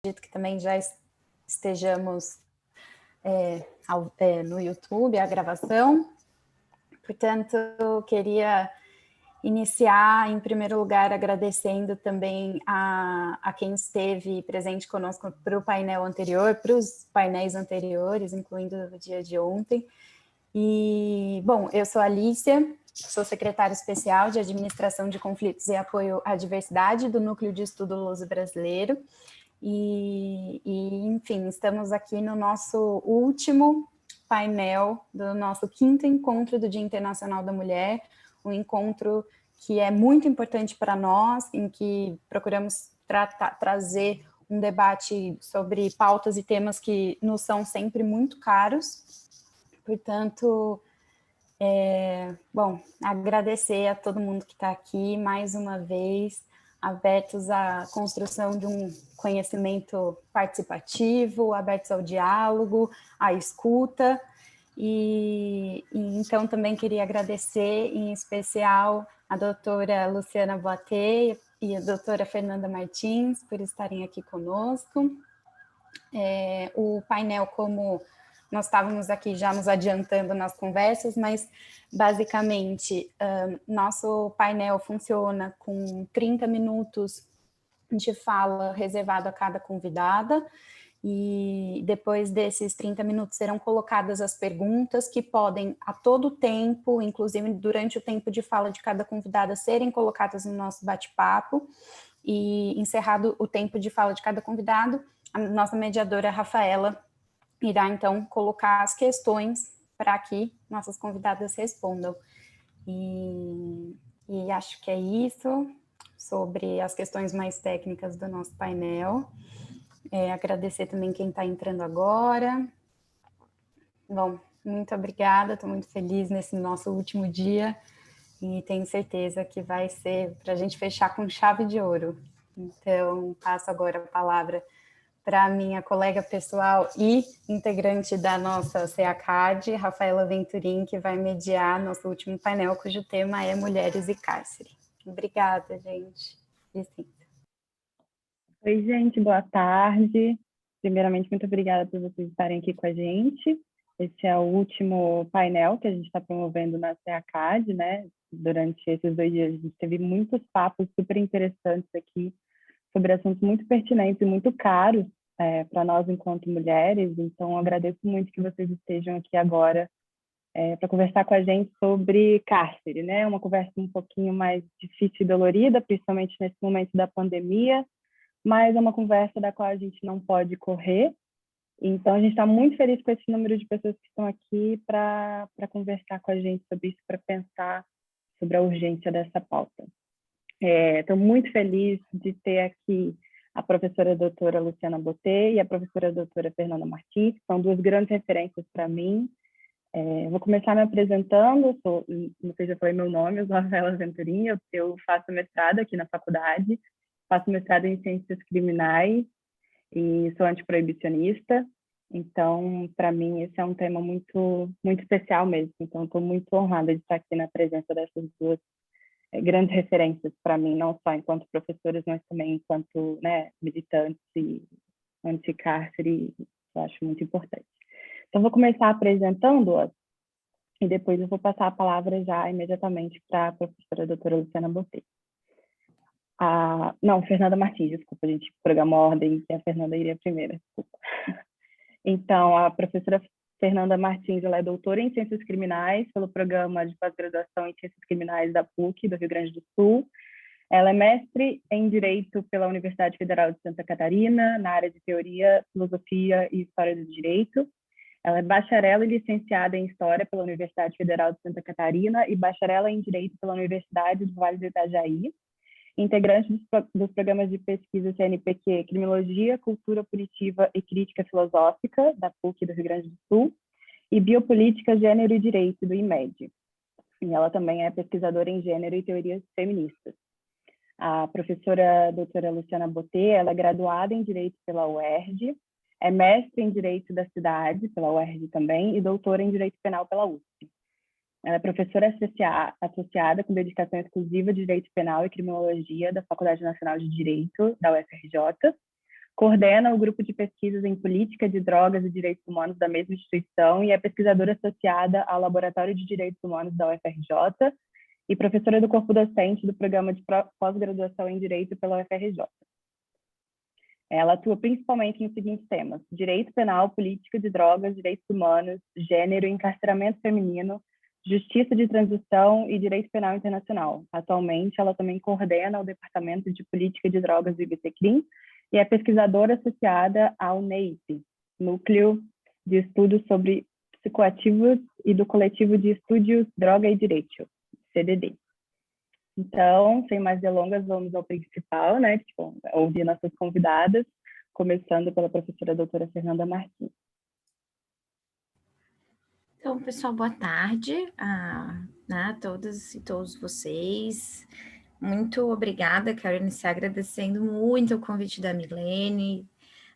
acredito que também já estejamos no YouTube, a gravação. Portanto, eu queria iniciar, em primeiro lugar, agradecendo também a quem esteve presente conosco para o painel anterior, para os painéis anteriores, incluindo o dia de ontem. E, bom, eu sou a Alicia, sou secretária especial de Administração de Conflitos e Apoio à Diversidade do Núcleo de Estudo Luso-Brasileiro. Enfim, estamos aqui no nosso último painel do nosso 5º encontro do Dia Internacional da Mulher, um encontro que é muito importante para nós, em que procuramos trazer um debate sobre pautas e temas que nos são sempre muito caros. Portanto, bom, agradecer a todo mundo que está aqui mais uma vez, abertos à construção de um conhecimento participativo, abertos ao diálogo, à escuta. Então também queria agradecer em especial a doutora Luciana Boatê e a doutora Fernanda Martins por estarem aqui conosco. O painel, como nós estávamos aqui já nos adiantando nas conversas, mas basicamente nosso painel funciona com 30 minutos de fala reservado a cada convidada, e depois desses 30 minutos serão colocadas as perguntas que podem a todo tempo, inclusive durante o tempo de fala de cada convidada, serem colocadas no nosso bate-papo, e encerrado o tempo de fala de cada convidado, a nossa mediadora Rafaela irá então colocar as questões para que nossas convidadas respondam. E acho que é isso sobre as questões mais técnicas do nosso painel. Agradecer também quem está entrando agora. Bom, muito obrigada, estou muito feliz nesse nosso último dia e tenho certeza que vai ser para a gente fechar com chave de ouro. Então, passo agora a palavra para a minha colega pessoal e integrante da nossa CEACAD, Rafaela Venturim, que vai mediar nosso último painel, cujo tema é Mulheres e Cárcere. Obrigada, gente. Licença. Oi, gente, boa tarde. Primeiramente, muito obrigada por vocês estarem aqui com a gente. Esse é o último painel que a gente está promovendo na CEACAD, né? Durante esses 2 dias, a gente teve muitos papos super interessantes aqui sobre assuntos muito pertinentes e muito caros para nós enquanto mulheres. Então, agradeço muito que vocês estejam aqui agora para conversar com a gente sobre cárcere, né? Uma conversa um pouquinho mais difícil e dolorida, principalmente nesse momento da pandemia, mas é uma conversa da qual a gente não pode correr. Então, a gente está muito feliz com esse número de pessoas que estão aqui para conversar com a gente sobre isso, para pensar sobre a urgência dessa pauta. Estou muito feliz de ter aqui a professora doutora Luciana Boatê e a professora doutora Fernanda Martins, que são 2 grandes referências para mim. Vou começar me apresentando, não sei se eu falei meu nome, eu sou Rafaela Venturim, eu faço mestrado aqui na faculdade, faço mestrado em Ciências Criminais e sou antiproibicionista. Então, para mim, esse é um tema muito, muito especial mesmo. Então, estou muito honrada de estar aqui na presença dessas 2 grandes referências para mim, não só enquanto professoras, mas também enquanto, né, militantes e anti-cárcere. Eu acho muito importante. Então, vou começar apresentando-as e depois eu vou passar a palavra já imediatamente para a professora doutora Luciana Boatê. Não, Fernanda Martins, desculpa, a gente programou a ordem e a Fernanda iria primeiro, desculpa. Então, a professora Fernanda Martins, ela é doutora em Ciências Criminais pelo Programa de Pós-Graduação em Ciências Criminais da PUC, do Rio Grande do Sul. Ela é mestre em Direito pela Universidade Federal de Santa Catarina, na área de Teoria, Filosofia e História do Direito. Ela é bacharel e licenciada em História pela Universidade Federal de Santa Catarina e bacharela em Direito pela Universidade do Vale do Itajaí. Integrante dos programas de pesquisa CNPq, Criminologia, Cultura Punitiva e Crítica Filosófica, da PUC do Rio Grande do Sul, e Biopolítica, Gênero e Direito, do IMED. E ela também é pesquisadora em Gênero e Teorias Feministas. A professora doutora Luciana Boatê, ela é graduada em Direito pela UERJ, é mestre em Direito da Cidade, pela UERJ também, e doutora em Direito Penal pela USP. Ela é professora associada com dedicação exclusiva de Direito Penal e Criminologia da Faculdade Nacional de Direito, da UFRJ, coordena o grupo de pesquisas em política de drogas e direitos humanos da mesma instituição e é pesquisadora associada ao Laboratório de Direitos Humanos da UFRJ e professora do corpo docente do programa de pós-graduação em Direito pela UFRJ. Ela atua principalmente nos seguintes temas: direito penal, política de drogas, direitos humanos, gênero, encarceramento feminino, justiça de transição e direito penal internacional. Atualmente, ela também coordena o Departamento de Política de Drogas do IBCCRIM e é pesquisadora associada ao NEIP, Núcleo de Estudos sobre Psicoativos e do Coletivo de Estudos Droga e Direito, CDD. Então, sem mais delongas, vamos ao principal, né? Ouvir nossas convidadas, começando pela professora doutora Fernanda Martins. Então, pessoal, boa tarde a todas e todos vocês. Muito obrigada, quero iniciar agradecendo muito o convite da Milene,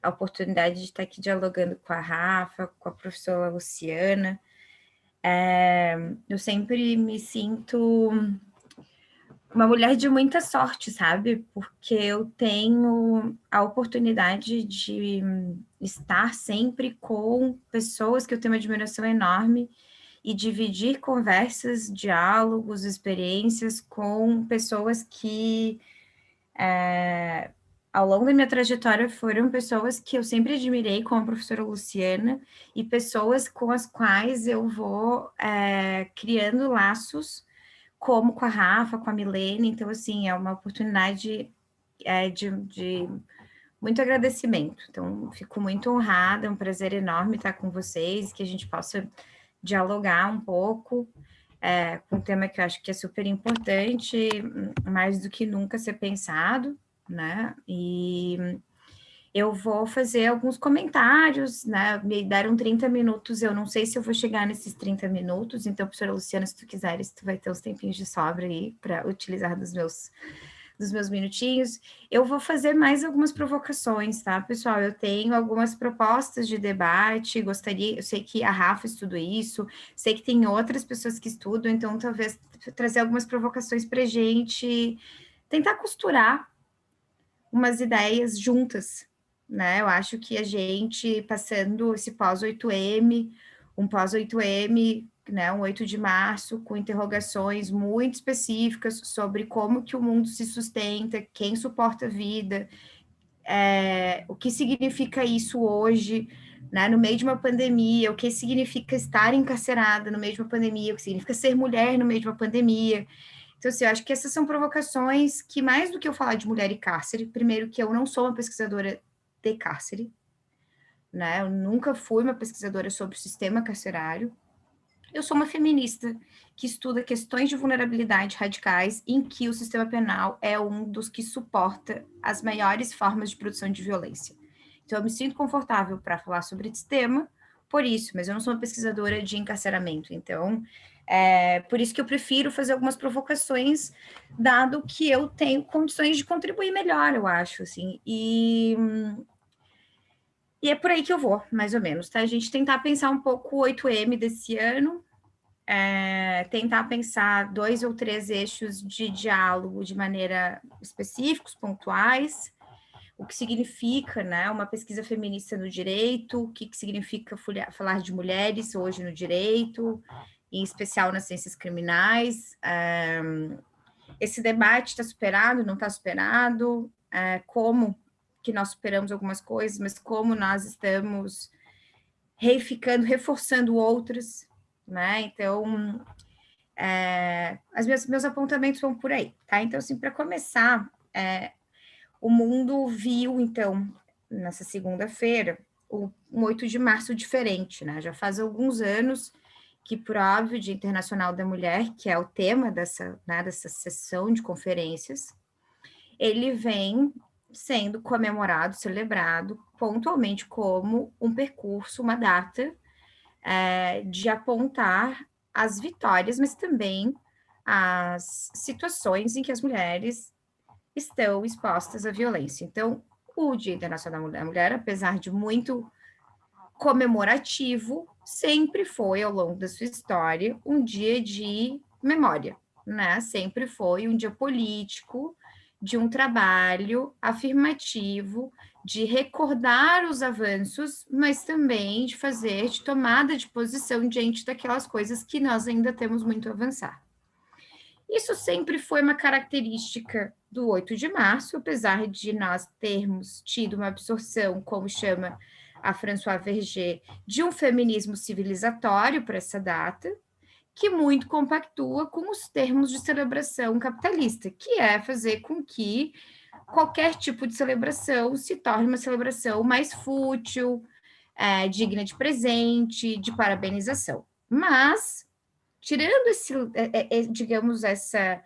a oportunidade de estar aqui dialogando com a Rafa, com a professora Luciana. Eu sempre me sinto uma mulher de muita sorte, sabe? Porque eu tenho a oportunidade de estar sempre com pessoas que eu tenho uma admiração enorme e dividir conversas, diálogos, experiências com pessoas que, ao longo da minha trajetória, foram pessoas que eu sempre admirei, como a professora Luciana, e pessoas com as quais eu vou criando laços, como com a Rafa, com a Milene. Então, assim, é uma oportunidade de muito agradecimento. Então, fico muito honrada, é um prazer enorme estar com vocês, que a gente possa dialogar um pouco com um tema que eu acho que é super importante, mais do que nunca ser pensado, né? E eu vou fazer alguns comentários, né? Me deram 30 minutos, eu não sei se eu vou chegar nesses 30 minutos, então, professora Luciana, se tu quiseres, tu vai ter uns tempinhos de sobra aí para utilizar dos meus minutinhos. Eu vou fazer mais algumas provocações, tá, pessoal? Eu tenho algumas propostas de debate, eu sei que a Rafa estuda isso, sei que tem outras pessoas que estudam, então talvez trazer algumas provocações para a gente tentar costurar umas ideias juntas, né? Eu acho que a gente, passando esse pós-8M, um pós-8M, né, um 8 de março, com interrogações muito específicas sobre como que o mundo se sustenta, quem suporta a vida, o que significa isso hoje, né, no meio de uma pandemia, o que significa estar encarcerada no meio de uma pandemia, o que significa ser mulher no meio de uma pandemia. Então, assim, eu acho que essas são provocações que, mais do que eu falar de mulher e cárcere, primeiro que eu não sou uma pesquisadora de cárcere, né, eu nunca fui uma pesquisadora sobre o sistema carcerário. Eu sou uma feminista que estuda questões de vulnerabilidade radicais em que o sistema penal é um dos que suporta as maiores formas de produção de violência. Então, eu me sinto confortável para falar sobre esse tema, por isso, mas eu não sou uma pesquisadora de encarceramento. Então, por isso que eu prefiro fazer algumas provocações, dado que eu tenho condições de contribuir melhor, eu acho, assim. E é por aí que eu vou, mais ou menos, tá? A gente tentar pensar um pouco o 8M desse ano, tentar pensar 2 ou 3 eixos de diálogo de maneira específicos, pontuais, o que significa, né, uma pesquisa feminista no direito, o que significa falar de mulheres hoje no direito, em especial nas ciências criminais. Esse debate está superado, não está superado? Como que nós superamos algumas coisas, mas como nós estamos reforçando outras, né? Então, meus apontamentos vão por aí, tá? Então, assim, para começar, o mundo viu, então, nessa segunda-feira, um 8 de março diferente, né? Já faz alguns anos que, por óbvio, Dia Internacional da Mulher, que é o tema dessa sessão de conferências, ele vem sendo comemorado, celebrado pontualmente como um percurso, uma data de apontar as vitórias, mas também as situações em que as mulheres estão expostas à violência. Então, o Dia Internacional da Mulher, apesar de muito comemorativo, sempre foi, ao longo da sua história, um dia de memória, né? Sempre foi um dia político, de um trabalho afirmativo, de recordar os avanços, mas também de fazer de tomada de posição diante daquelas coisas que nós ainda temos muito a avançar. Isso sempre foi uma característica do 8 de março, apesar de nós termos tido uma absorção, como chama a François Verger, de um feminismo civilizatório para essa data, que muito compactua com os termos de celebração capitalista, que é fazer com que qualquer tipo de celebração se torne uma celebração mais fútil, digna de presente, de parabenização. Mas, tirando digamos, essa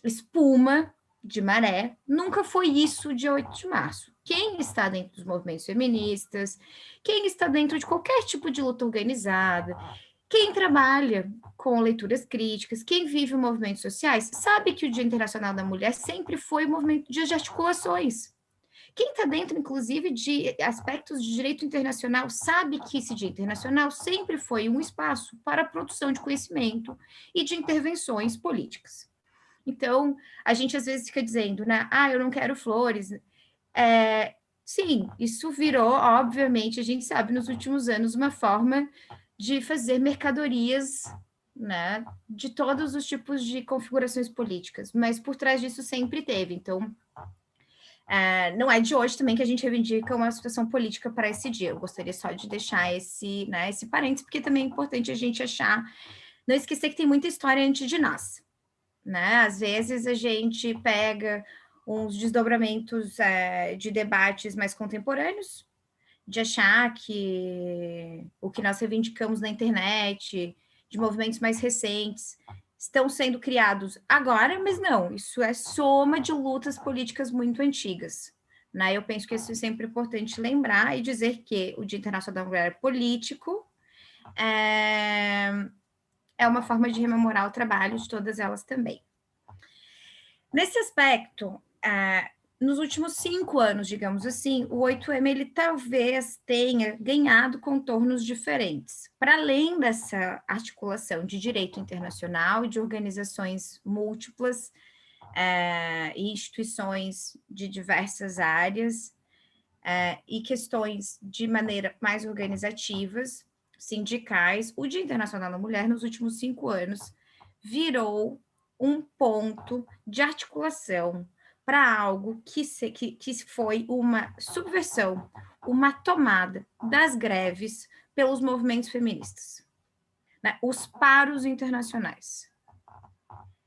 espuma de maré, nunca foi isso de 8 de março. Quem está dentro dos movimentos feministas, quem está dentro de qualquer tipo de luta organizada, quem trabalha com leituras críticas, quem vive movimentos sociais, sabe que o Dia Internacional da Mulher sempre foi um movimento de articulações. Quem está dentro, inclusive, de aspectos de direito internacional, sabe que esse Dia Internacional sempre foi um espaço para a produção de conhecimento e de intervenções políticas. Então, a gente às vezes fica dizendo, né? Eu não quero flores. Sim, isso virou, obviamente, a gente sabe, nos últimos anos, uma forma de fazer mercadorias, né, de todos os tipos de configurações políticas, mas por trás disso sempre teve. Então, não é de hoje também que a gente reivindica uma situação política para esse dia. Eu gostaria só de deixar esse parênteses, porque também é importante a gente não esquecer que tem muita história antes de nós, né? Às vezes a gente pega uns desdobramentos de debates mais contemporâneos, de achar que o que nós reivindicamos na internet, de movimentos mais recentes, estão sendo criados agora, mas não, isso é soma de lutas políticas muito antigas. Né? Eu penso que isso é sempre importante lembrar e dizer que o Dia Internacional da Mulher é político, é uma forma de rememorar o trabalho de todas elas também. Nesse aspecto, nos últimos 5 anos, digamos assim, o 8M ele talvez tenha ganhado contornos diferentes. Para além dessa articulação de direito internacional e de organizações múltiplas e instituições de diversas áreas e questões de maneira mais organizativas, sindicais, o Dia Internacional da Mulher, nos últimos 5 anos, virou um ponto de articulação para algo que foi uma subversão, uma tomada das greves pelos movimentos feministas, né? Os paros internacionais.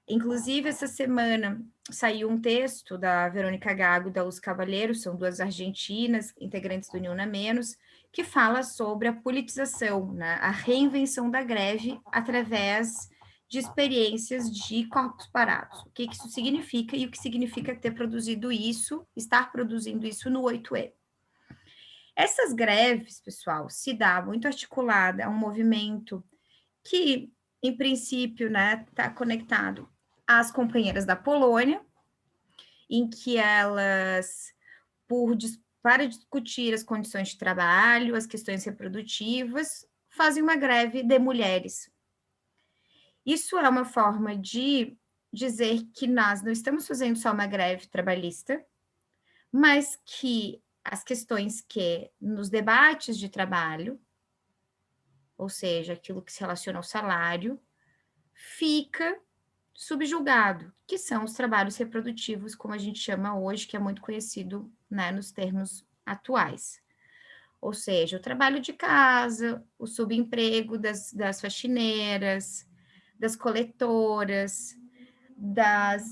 Inclusive, essa semana saiu um texto da Verônica Gago e da Luz Cavalheiro, são 2 argentinas, integrantes do Ni Una Menos, que fala sobre a politização, né? A reinvenção da greve através de experiências de corpos parados. O que isso significa e o que significa ter produzido isso, estar produzindo isso no 8E. Essas greves, pessoal, se dá muito articulada a um movimento que, em princípio, né, está conectado às companheiras da Polônia, em que elas, para discutir as condições de trabalho, as questões reprodutivas, fazem uma greve de mulheres. Isso é uma forma de dizer que nós não estamos fazendo só uma greve trabalhista, mas que as questões que nos debates de trabalho, ou seja, aquilo que se relaciona ao salário, fica subjugado, que são os trabalhos reprodutivos, como a gente chama hoje, que é muito conhecido, né, nos termos atuais. Ou seja, o trabalho de casa, o subemprego das faxineiras, das coletoras,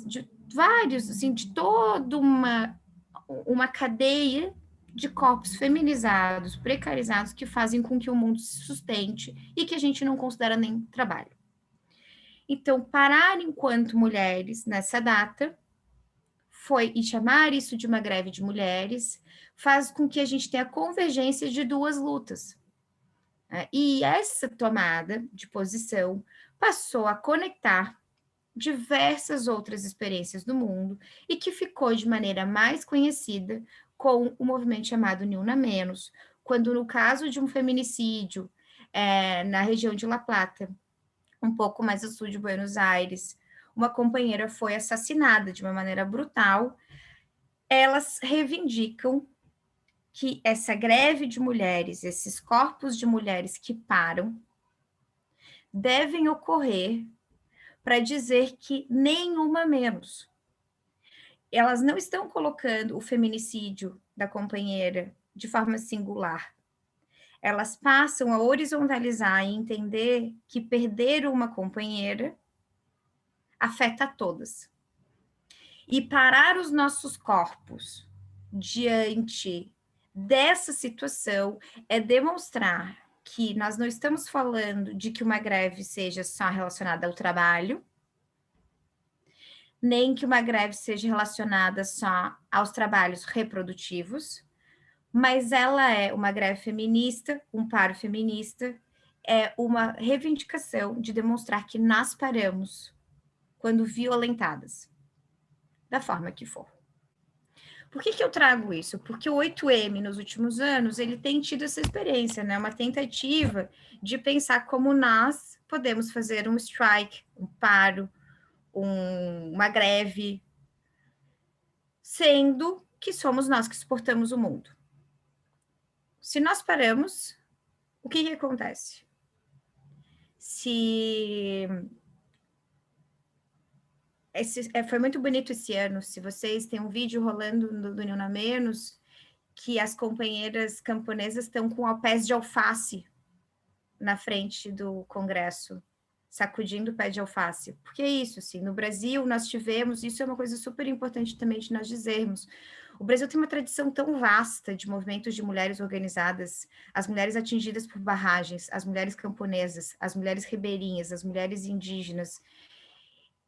de vários, assim, de toda uma cadeia de corpos feminizados, precarizados, que fazem com que o mundo se sustente e que a gente não considera nem trabalho. Então, parar enquanto mulheres nessa data e chamar isso de uma greve de mulheres faz com que a gente tenha a convergência de 2 lutas. E essa tomada de posição passou a conectar diversas outras experiências do mundo e que ficou de maneira mais conhecida com o movimento chamado Ni Una Menos, quando no caso de um feminicídio na região de La Plata, um pouco mais ao sul de Buenos Aires, uma companheira foi assassinada de uma maneira brutal, elas reivindicam que essa greve de mulheres, esses corpos de mulheres que param, devem ocorrer para dizer que nenhuma menos. Elas não estão colocando o feminicídio da companheira de forma singular. Elas passam a horizontalizar e entender que perder uma companheira afeta a todas. E parar os nossos corpos diante dessa situação é demonstrar que nós não estamos falando de que uma greve seja só relacionada ao trabalho, nem que uma greve seja relacionada só aos trabalhos reprodutivos, mas ela é uma greve feminista, um paro feminista, é uma reivindicação de demonstrar que nós paramos quando violentadas, da forma que for. Por que eu trago isso? Porque o 8M, nos últimos anos, ele tem tido essa experiência, né? Uma tentativa de pensar como nós podemos fazer um strike, um paro, uma greve, sendo que somos nós que suportamos o mundo. Se nós paramos, o que acontece? Foi muito bonito esse ano. Se vocês têm um vídeo rolando do Nilna Menos, que as companheiras camponesas estão com pés de alface na frente do Congresso, sacudindo o pé de alface. Porque é isso, assim, no Brasil nós tivemos, isso é uma coisa super importante também de nós dizermos, o Brasil tem uma tradição tão vasta de movimentos de mulheres organizadas, as mulheres atingidas por barragens, as mulheres camponesas, as mulheres ribeirinhas, as mulheres indígenas.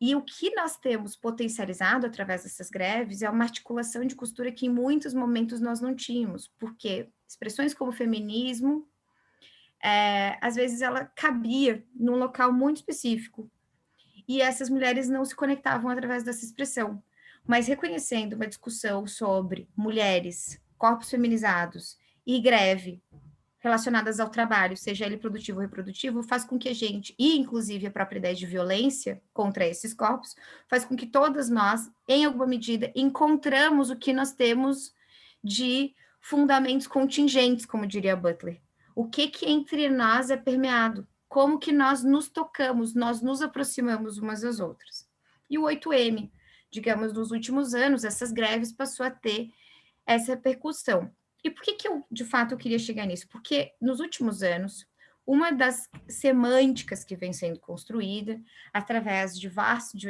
E o que nós temos potencializado através dessas greves é uma articulação de costura que em muitos momentos nós não tínhamos, porque expressões como feminismo, às vezes ela cabia num local muito específico, e essas mulheres não se conectavam através dessa expressão. Mas reconhecendo uma discussão sobre mulheres, corpos feminizados e greve relacionadas ao trabalho, seja ele produtivo ou reprodutivo, faz com que a gente, e inclusive a própria ideia de violência contra esses corpos, faz com que todas nós, em alguma medida, encontramos o que nós temos de fundamentos contingentes, como diria Butler. O que entre nós é permeado? Como que nós nos tocamos, nós nos aproximamos umas das outras. E o 8M, digamos, nos últimos anos, essas greves passou a ter essa repercussão. E por que eu, de fato, queria chegar nisso? Porque nos últimos anos, uma das semânticas que vem sendo construída através de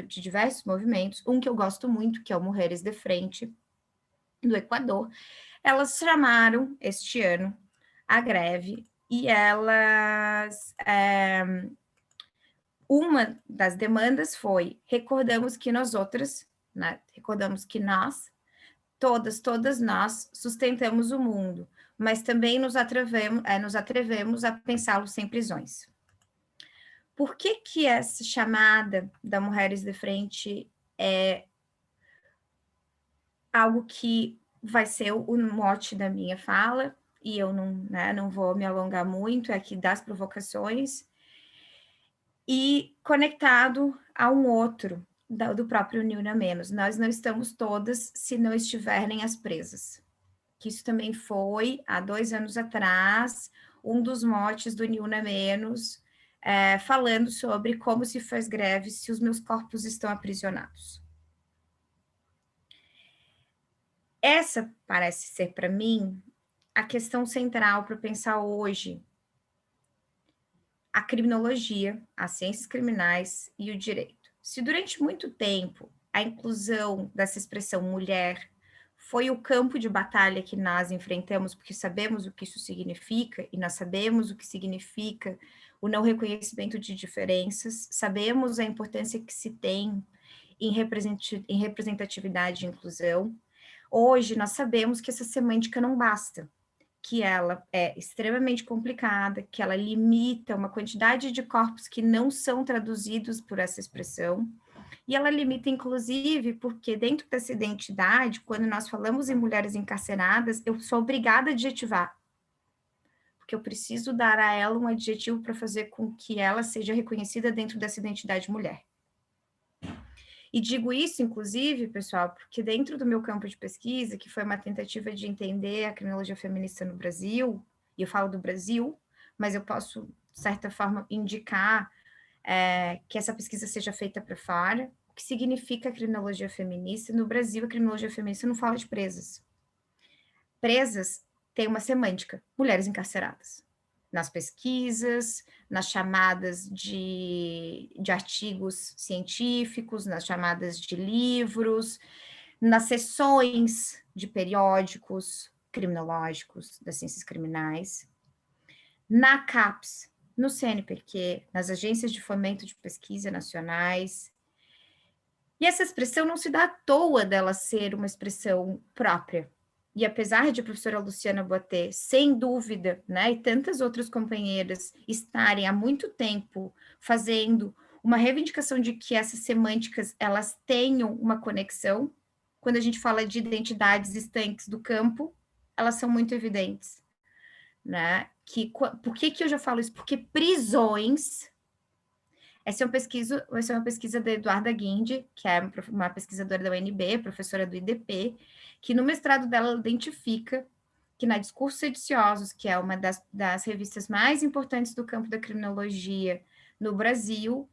diversos movimentos, um que eu gosto muito, que é o Mulheres de Frente, do Equador, elas chamaram este ano a greve e elas... uma das demandas foi, recordamos que nós outras, né, recordamos que nós, todas nós sustentamos o mundo, mas também nos atrevemos a pensá-lo sem prisões. Por que essa chamada da Mulheres de Frente é algo que vai ser o mote da minha fala, e eu não vou me alongar muito, é aqui das provocações, e conectado a um outro, do próprio Nilna Menos. Nós não estamos todas se não estiverem as presas. Que isso também foi, há 2 anos atrás, um dos motes do Nilna Menos, falando sobre como se faz greve se os meus corpos estão aprisionados. Essa parece ser, para mim, a questão central para pensar hoje a criminologia, as ciências criminais e o direito. Se durante muito tempo a inclusão dessa expressão mulher foi o campo de batalha que nós enfrentamos, porque sabemos o que isso significa, e nós sabemos o que significa o não reconhecimento de diferenças, sabemos a importância que se tem em representatividade e inclusão. Hoje nós sabemos que essa semântica não basta, que ela é extremamente complicada, que ela limita uma quantidade de corpos que não são traduzidos por essa expressão, e ela limita, inclusive, porque dentro dessa identidade, quando nós falamos em mulheres encarceradas, eu sou obrigada a adjetivar, porque eu preciso dar a ela um adjetivo para fazer com que ela seja reconhecida dentro dessa identidade mulher. E digo isso, inclusive, pessoal, porque dentro do meu campo de pesquisa, que foi uma tentativa de entender a criminologia feminista no Brasil, e eu falo do Brasil, mas eu posso, de certa forma, indicar que essa pesquisa seja feita para fora. O que significa a criminologia feminista? No Brasil, a criminologia feminista não fala de presas. Presas têm uma semântica, mulheres encarceradas. Nas pesquisas, nas chamadas de artigos científicos, nas chamadas de livros, nas sessões de periódicos criminológicos das ciências criminais, na CAPES, no CNPq, nas agências de fomento de pesquisa nacionais. E essa expressão não se dá à toa dela ser uma expressão própria. E apesar de a professora Luciana Boatê, sem dúvida, né, e tantas outras companheiras estarem há muito tempo fazendo uma reivindicação de que essas semânticas, elas tenham uma conexão, quando a gente fala de identidades estanques do campo, elas são muito evidentes, né? Por que eu já falo isso? Porque prisões... Essa é uma pesquisa da Eduarda Guindy, que é uma pesquisadora da UNB, professora do IDP, que no mestrado dela identifica que na Discursos Sediciosos, que é uma das revistas mais importantes do campo da criminologia no Brasil,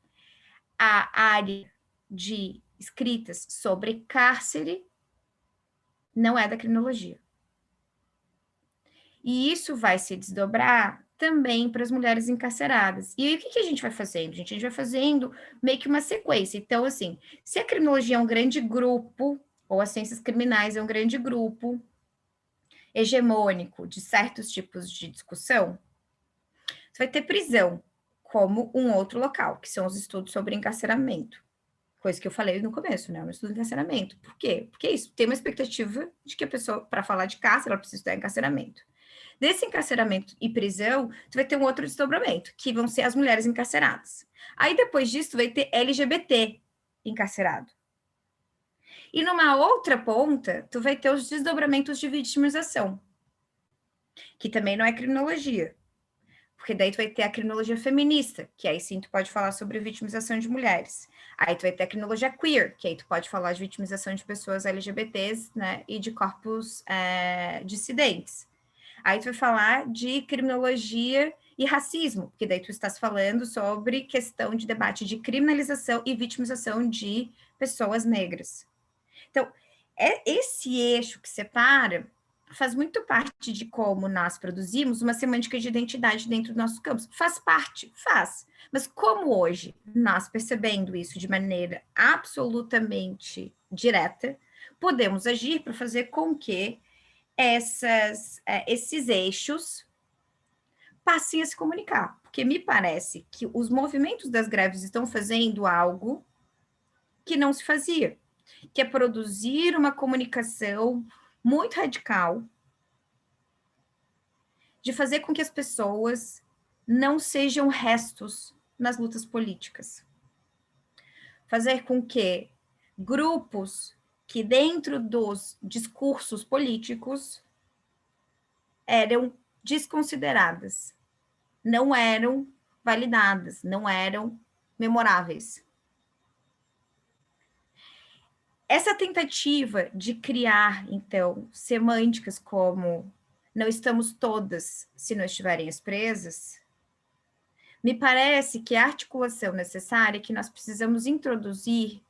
a área de escritas sobre cárcere não é da criminologia. E isso vai se desdobrar também para as mulheres encarceradas. E aí, o que a gente vai fazendo? A gente vai fazendo meio que uma sequência. Então, assim, se a criminologia é um grande grupo, ou as ciências criminais é um grande grupo hegemônico de certos tipos de discussão, você vai ter prisão como um outro local, que são os estudos sobre encarceramento. Coisa que eu falei no começo, né? Um estudo de encarceramento. Por quê? Porque isso tem uma expectativa de que a pessoa, para falar de cárcere, ela precisa estudar encarceramento. Desse encarceramento e prisão, tu vai ter um outro desdobramento, que vão ser as mulheres encarceradas. Aí, depois disso, tu vai ter LGBT encarcerado. E numa outra ponta, tu vai ter os desdobramentos de vitimização, que também não é criminologia. Porque daí tu vai ter a criminologia feminista, que aí sim tu pode falar sobre vitimização de mulheres. Aí tu vai ter a criminologia queer, que aí tu pode falar de vitimização de pessoas LGBTs, né, e de corpos dissidentes. Aí tu vai falar de criminologia e racismo, porque daí tu estás falando sobre questão de debate de criminalização e vitimização de pessoas negras. Então, esse eixo que separa faz muito parte de como nós produzimos uma semântica de identidade dentro do nosso campus. Faz parte, faz. Mas como hoje nós, percebendo isso de maneira absolutamente direta, podemos agir para fazer com que esses eixos passem a se comunicar. Porque me parece que os movimentos das greves estão fazendo algo que não se fazia, que é produzir uma comunicação muito radical, de fazer com que as pessoas não sejam restos nas lutas políticas. Fazer com que grupos que dentro dos discursos políticos eram desconsideradas, não eram validadas, não eram memoráveis. Essa tentativa de criar, então, semânticas como não estamos todas se não estiverem as presas, me parece que a articulação necessária que nós precisamos introduzir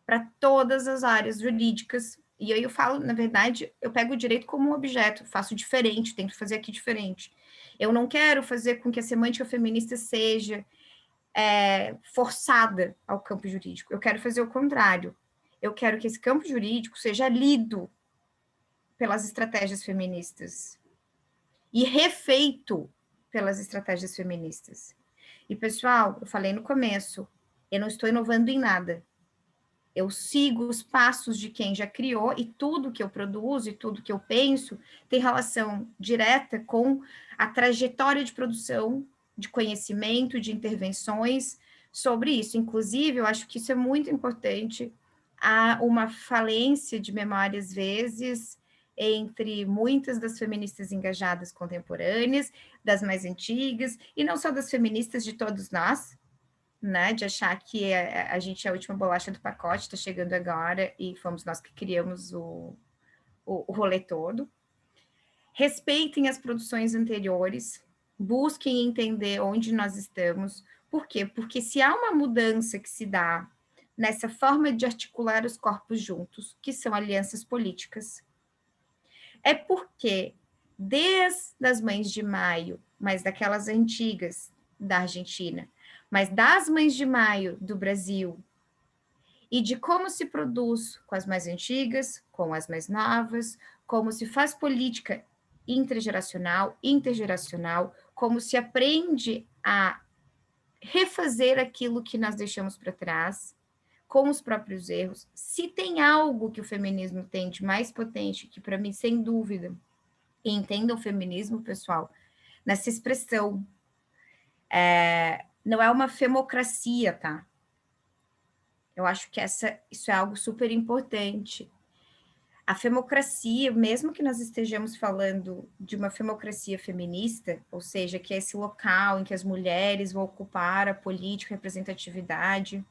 para todas as áreas jurídicas, e aí eu falo, na verdade, eu pego o direito como um objeto, faço diferente, tento fazer aqui diferente. Eu não quero fazer com que a semântica feminista seja forçada ao campo jurídico, eu quero fazer o contrário. Eu quero que esse campo jurídico seja lido pelas estratégias feministas e refeito pelas estratégias feministas. E, pessoal, eu falei no começo, eu não estou inovando em nada. Eu sigo os passos de quem já criou e tudo que eu produzo e tudo que eu penso tem relação direta com a trajetória de produção de conhecimento, de intervenções sobre isso. Inclusive, eu acho que isso é muito importante. Há uma falência de memória, às vezes, entre muitas das feministas engajadas contemporâneas, das mais antigas, e não só das feministas de todos nós, né, de achar que a gente é a última bolacha do pacote, está chegando agora e fomos nós que criamos o rolê todo. Respeitem as produções anteriores, busquem entender onde nós estamos. Por quê? Porque se há uma mudança que se dá nessa forma de articular os corpos juntos, que são alianças políticas, é porque desde as Mães de Maio, mas daquelas antigas da Argentina, mas das Mães de Maio do Brasil, e de como se produz com as mais antigas, com as mais novas, como se faz política intergeracional, como se aprende a refazer aquilo que nós deixamos para trás, com os próprios erros. Se tem algo que o feminismo tem de mais potente, que para mim, sem dúvida, e entenda o feminismo, pessoal, nessa expressão, não é uma femocracia, tá? Eu acho que isso é algo super importante. A femocracia, mesmo que nós estejamos falando de uma femocracia feminista, ou seja, que é esse local em que as mulheres vão ocupar a política, a representatividade,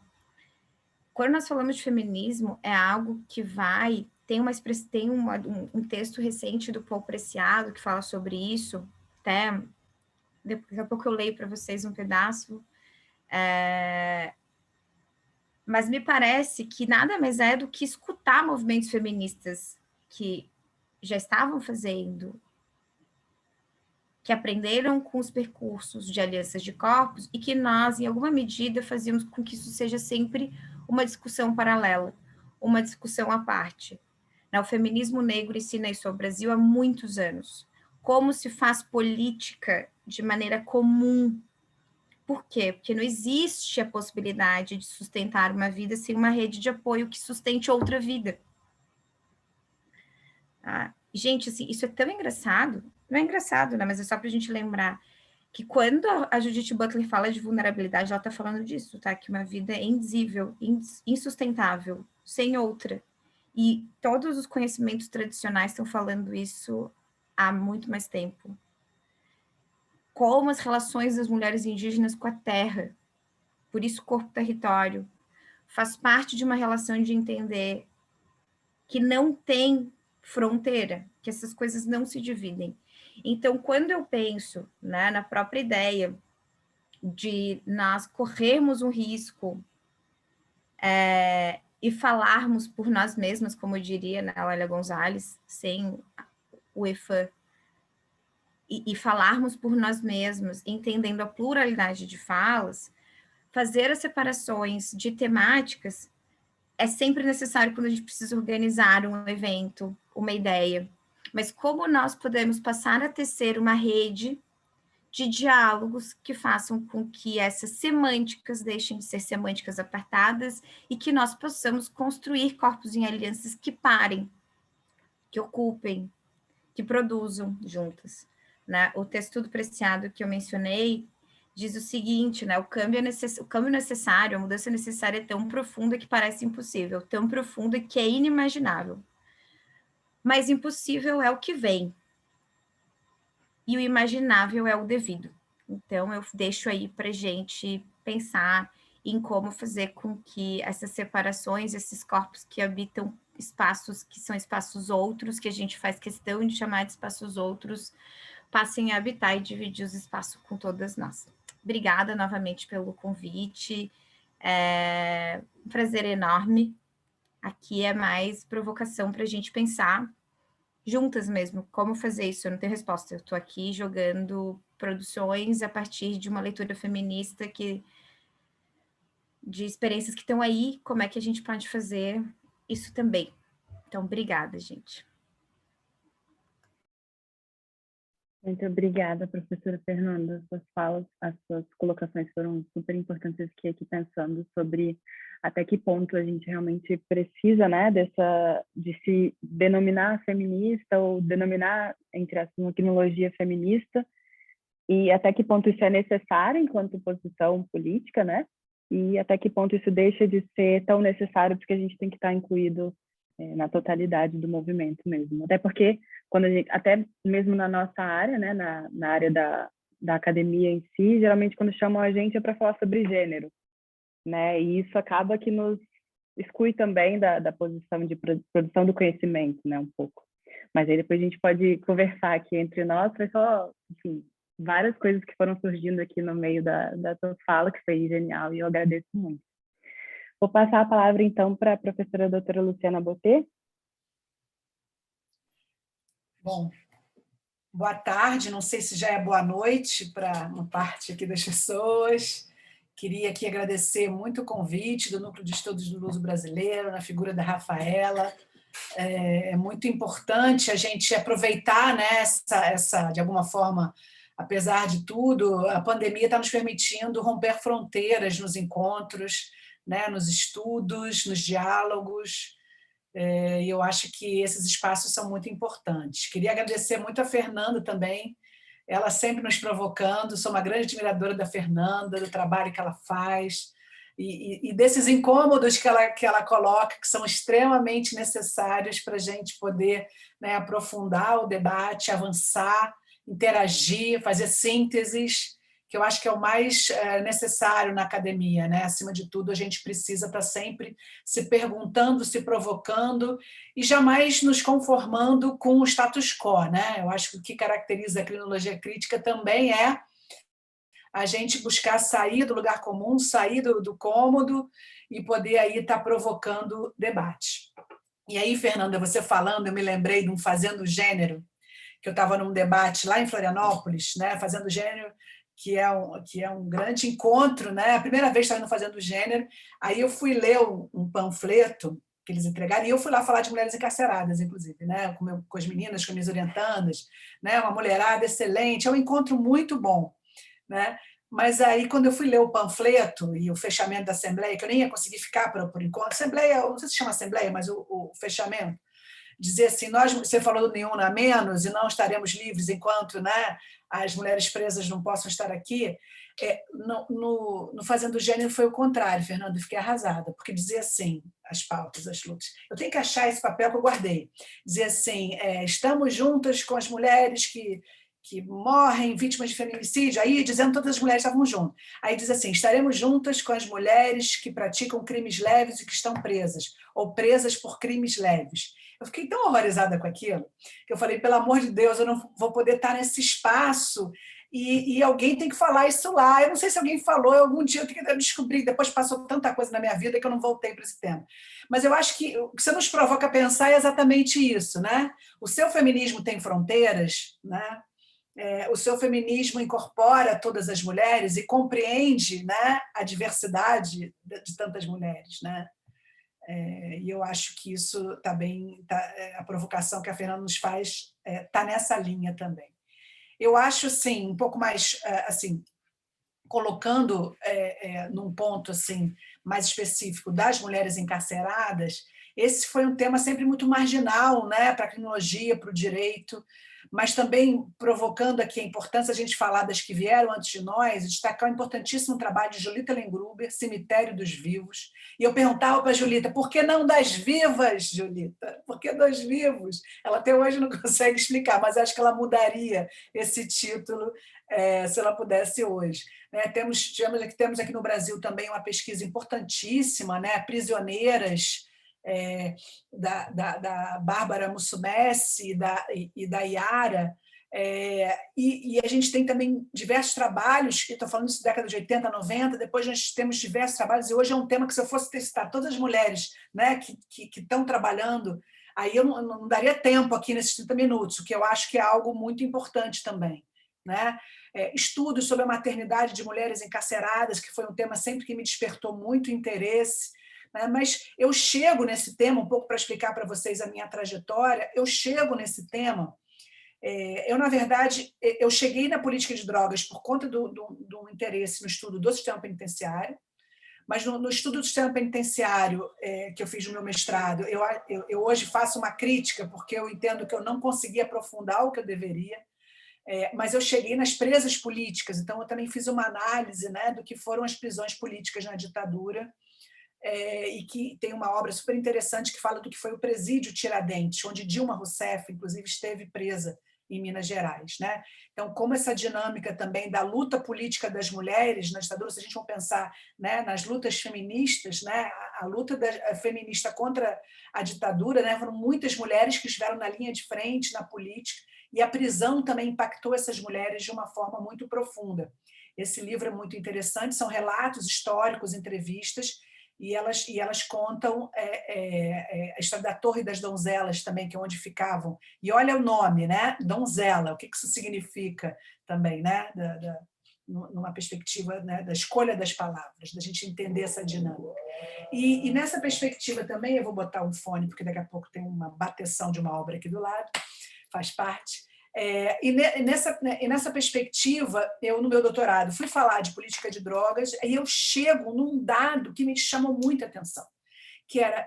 quando nós falamos de feminismo, é algo que vai... Tem um texto recente do Paul Preciado que fala sobre isso, até daqui a pouco eu leio para vocês um pedaço, mas me parece que nada mais é do que escutar movimentos feministas que já estavam fazendo, que aprenderam com os percursos de alianças de corpos e que nós, em alguma medida, fazíamos com que isso seja sempre uma discussão paralela, uma discussão à parte. O feminismo negro ensina isso ao Brasil há muitos anos. Como se faz política de maneira comum. Por quê? Porque não existe a possibilidade de sustentar uma vida sem uma rede de apoio que sustente outra vida. Gente, assim, isso é tão engraçado. Não é engraçado, né? Mas é só para a gente lembrar que quando a Judith Butler fala de vulnerabilidade, ela está falando disso, tá? Que uma vida é indizível, insustentável, sem outra. E todos os conhecimentos tradicionais estão falando isso há muito mais tempo. Como as relações das mulheres indígenas com a terra, por isso corpo-território, faz parte de uma relação de entender que não tem fronteira, que essas coisas não se dividem. Então, quando eu penso, né, na própria ideia de nós corrermos um risco e falarmos por nós mesmas, como diria, né, a Lélia Gonzalez, sem o EFAM, e falarmos por nós mesmos, entendendo a pluralidade de falas, fazer as separações de temáticas é sempre necessário quando a gente precisa organizar um evento, uma ideia. Mas como nós podemos passar a tecer uma rede de diálogos que façam com que essas semânticas deixem de ser semânticas apartadas e que nós possamos construir corpos em alianças que parem, que ocupem, que produzam juntas. Né? O texto do Preciado que eu mencionei diz o seguinte, né? O câmbio necessário, a mudança necessária é tão profunda que parece impossível, tão profunda que é inimaginável. Mas impossível é o que vem. E o imaginável é o devido. Então, eu deixo aí para a gente pensar em como fazer com que essas separações, esses corpos que habitam espaços que são espaços outros, que a gente faz questão de chamar de espaços outros, passem a habitar e dividir os espaços com todas nós. Obrigada novamente pelo convite, é um prazer enorme. Aqui é mais provocação para a gente pensar juntas mesmo, como fazer isso, eu não tenho resposta, eu estou aqui jogando produções a partir de uma leitura feminista de experiências que estão aí, como é que a gente pode fazer isso também. Então, obrigada, gente. Muito obrigada, professora Fernanda. Suas falas, as suas colocações foram super importantes. Eu fiquei aqui pensando sobre até que ponto a gente realmente precisa, né, de se denominar feminista ou denominar, entre aspas, uma quinologia feminista, e até que ponto isso é necessário enquanto posição política, né? E até que ponto isso deixa de ser tão necessário porque a gente tem que estar incluído na totalidade do movimento mesmo. Até porque, quando a gente, até mesmo na nossa área, né, na área da academia em si, geralmente quando chamam a gente é para falar sobre gênero. né? E isso acaba que nos exclui também da posição de produção do conhecimento, né, um pouco. Mas aí depois a gente pode conversar aqui entre nós, foi só, enfim, várias coisas que foram surgindo aqui no meio da tua fala, que foi genial, e eu agradeço muito. Vou passar a palavra, então, para a professora doutora Luciana Botê. Bom, boa tarde, não sei se já é boa noite para uma parte aqui das pessoas. Queria aqui agradecer muito o convite do Núcleo de Estudos do Luso Brasileiro, na figura da Rafaela. É muito importante a gente aproveitar, né, de alguma forma, apesar de tudo, a pandemia está nos permitindo romper fronteiras nos encontros, né, nos estudos, nos diálogos, e eu acho que esses espaços são muito importantes. Queria agradecer muito a Fernanda também, ela sempre nos provocando, sou uma grande admiradora da Fernanda, do trabalho que ela faz, e desses incômodos que ela coloca, que são extremamente necessários para a gente poder, né, aprofundar o debate, avançar, interagir, fazer sínteses, que eu acho que é o mais necessário na academia, né? Acima de tudo, a gente precisa estar sempre se perguntando, se provocando e jamais nos conformando com o status quo, né? Eu acho que o que caracteriza a criminologia crítica também é a gente buscar sair do lugar comum, sair do cômodo e poder aí estar provocando debate. E aí, Fernanda, você falando, eu me lembrei de um Fazendo Gênero, que eu estava num debate lá em Florianópolis, né, Fazendo Gênero, que é um grande encontro, né? A primeira vez que estava Fazendo Gênero, aí eu fui ler um panfleto que eles entregaram, e eu fui lá falar de mulheres encarceradas, inclusive, né? Com as meninas, com as minhas orientandas, né? Uma mulherada excelente, é um encontro muito bom, né? Mas aí, quando eu fui ler o panfleto e o fechamento da Assembleia, que eu nem ia conseguir ficar por encontro, Assembleia, não sei se chama Assembleia, mas o fechamento, dizer assim, você falou do nenhum a menos e não estaremos livres enquanto, né, as mulheres presas não possam estar aqui, no Fazendo Gênero foi o contrário, Fernando, eu fiquei arrasada, porque dizia assim, as pautas, as lutas, eu tenho que achar esse papel que eu guardei, dizia assim, estamos juntas com as mulheres que morrem vítimas de feminicídio, aí dizendo que todas as mulheres estavam juntas. Aí diz assim, estaremos juntas com as mulheres que praticam crimes leves e que estão presas, ou presas por crimes leves. Eu fiquei tão horrorizada com aquilo, que eu falei, pelo amor de Deus, eu não vou poder estar nesse espaço e alguém tem que falar isso lá. Eu não sei se alguém falou, algum dia eu tenho que descobrir, depois passou tanta coisa na minha vida que eu não voltei para esse tema. Mas eu acho que o que você nos provoca a pensar é exatamente isso, né? O seu feminismo tem fronteiras, né? O seu feminismo incorpora todas as mulheres e compreende, né, a diversidade de tantas mulheres, né? E eu acho que isso também, a provocação que a Fernanda nos faz está nessa linha também. Eu acho, assim, um pouco mais, assim, colocando num ponto assim mais específico das mulheres encarceradas, esse foi um tema sempre muito marginal, né, para a criminologia, para o direito, mas também provocando aqui a importância de a gente falar das que vieram antes de nós, destacar o importantíssimo trabalho de Julita Lengruber, Cemitério dos Vivos. E eu perguntava para a Julita, por que não das vivas, Julita? Por que dos vivos? Ela até hoje não consegue explicar, mas acho que ela mudaria esse título se ela pudesse hoje. Temos aqui no Brasil também uma pesquisa importantíssima, né? Prisioneiras, da Bárbara Mussumessi e da Iara, e a gente tem também diversos trabalhos, estou falando isso da década de 80, 90, depois nós temos diversos trabalhos, e hoje é um tema que, se eu fosse testar todas as mulheres, né, que estão trabalhando, aí eu não daria tempo aqui nesses 30 minutos, o que eu acho que é algo muito importante também, né? Estudos sobre a maternidade de mulheres encarceradas, que foi um tema sempre que me despertou muito interesse, né? Mas eu chego nesse tema, um pouco para explicar para vocês a minha trajetória, eu chego nesse tema, na verdade, eu cheguei na política de drogas por conta do interesse no estudo do sistema penitenciário, mas no estudo do sistema penitenciário que eu fiz no meu mestrado, eu hoje faço uma crítica, porque eu entendo que eu não consegui aprofundar o que eu deveria, mas eu cheguei nas presas políticas, então eu também fiz uma análise, né, do que foram as prisões políticas na ditadura, e que tem uma obra super interessante que fala do que foi o presídio Tiradentes, onde Dilma Rousseff, inclusive, esteve presa em Minas Gerais, né? Então, como essa dinâmica também da luta política das mulheres na ditadura, se a gente for pensar, né, nas lutas feministas, né, a luta feminista contra a ditadura, né, foram muitas mulheres que estiveram na linha de frente na política, e a prisão também impactou essas mulheres de uma forma muito profunda. Esse livro é muito interessante, são relatos históricos, entrevistas, e elas contam a história da Torre das Donzelas também, que é onde ficavam. E olha o nome, né? Donzela, o que isso significa também, né? Numa perspectiva, né, da escolha das palavras, da gente entender essa dinâmica. E nessa perspectiva também, eu vou botar um fone, porque daqui a pouco tem uma bateção de uma obra aqui do lado, faz parte. E nessa perspectiva, eu, no meu doutorado, fui falar de política de drogas, e eu chego num dado que me chamou muita atenção, que era,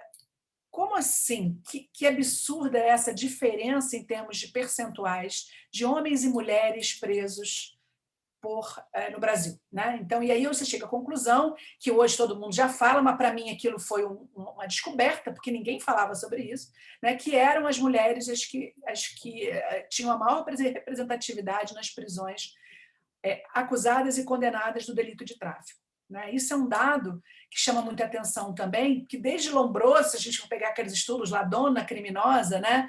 como assim? Que absurda é essa diferença em termos de percentuais de homens e mulheres presos no Brasil, né? Então, e aí você chega à conclusão que hoje todo mundo já fala, mas para mim aquilo foi uma descoberta, porque ninguém falava sobre isso, né? Que eram as mulheres as que tinham a maior representatividade nas prisões acusadas e condenadas do delito de tráfico, né? Isso é um dado que chama muita atenção também, que desde Lombroso, se a gente for pegar aqueles estudos lá, Dona Criminosa, né?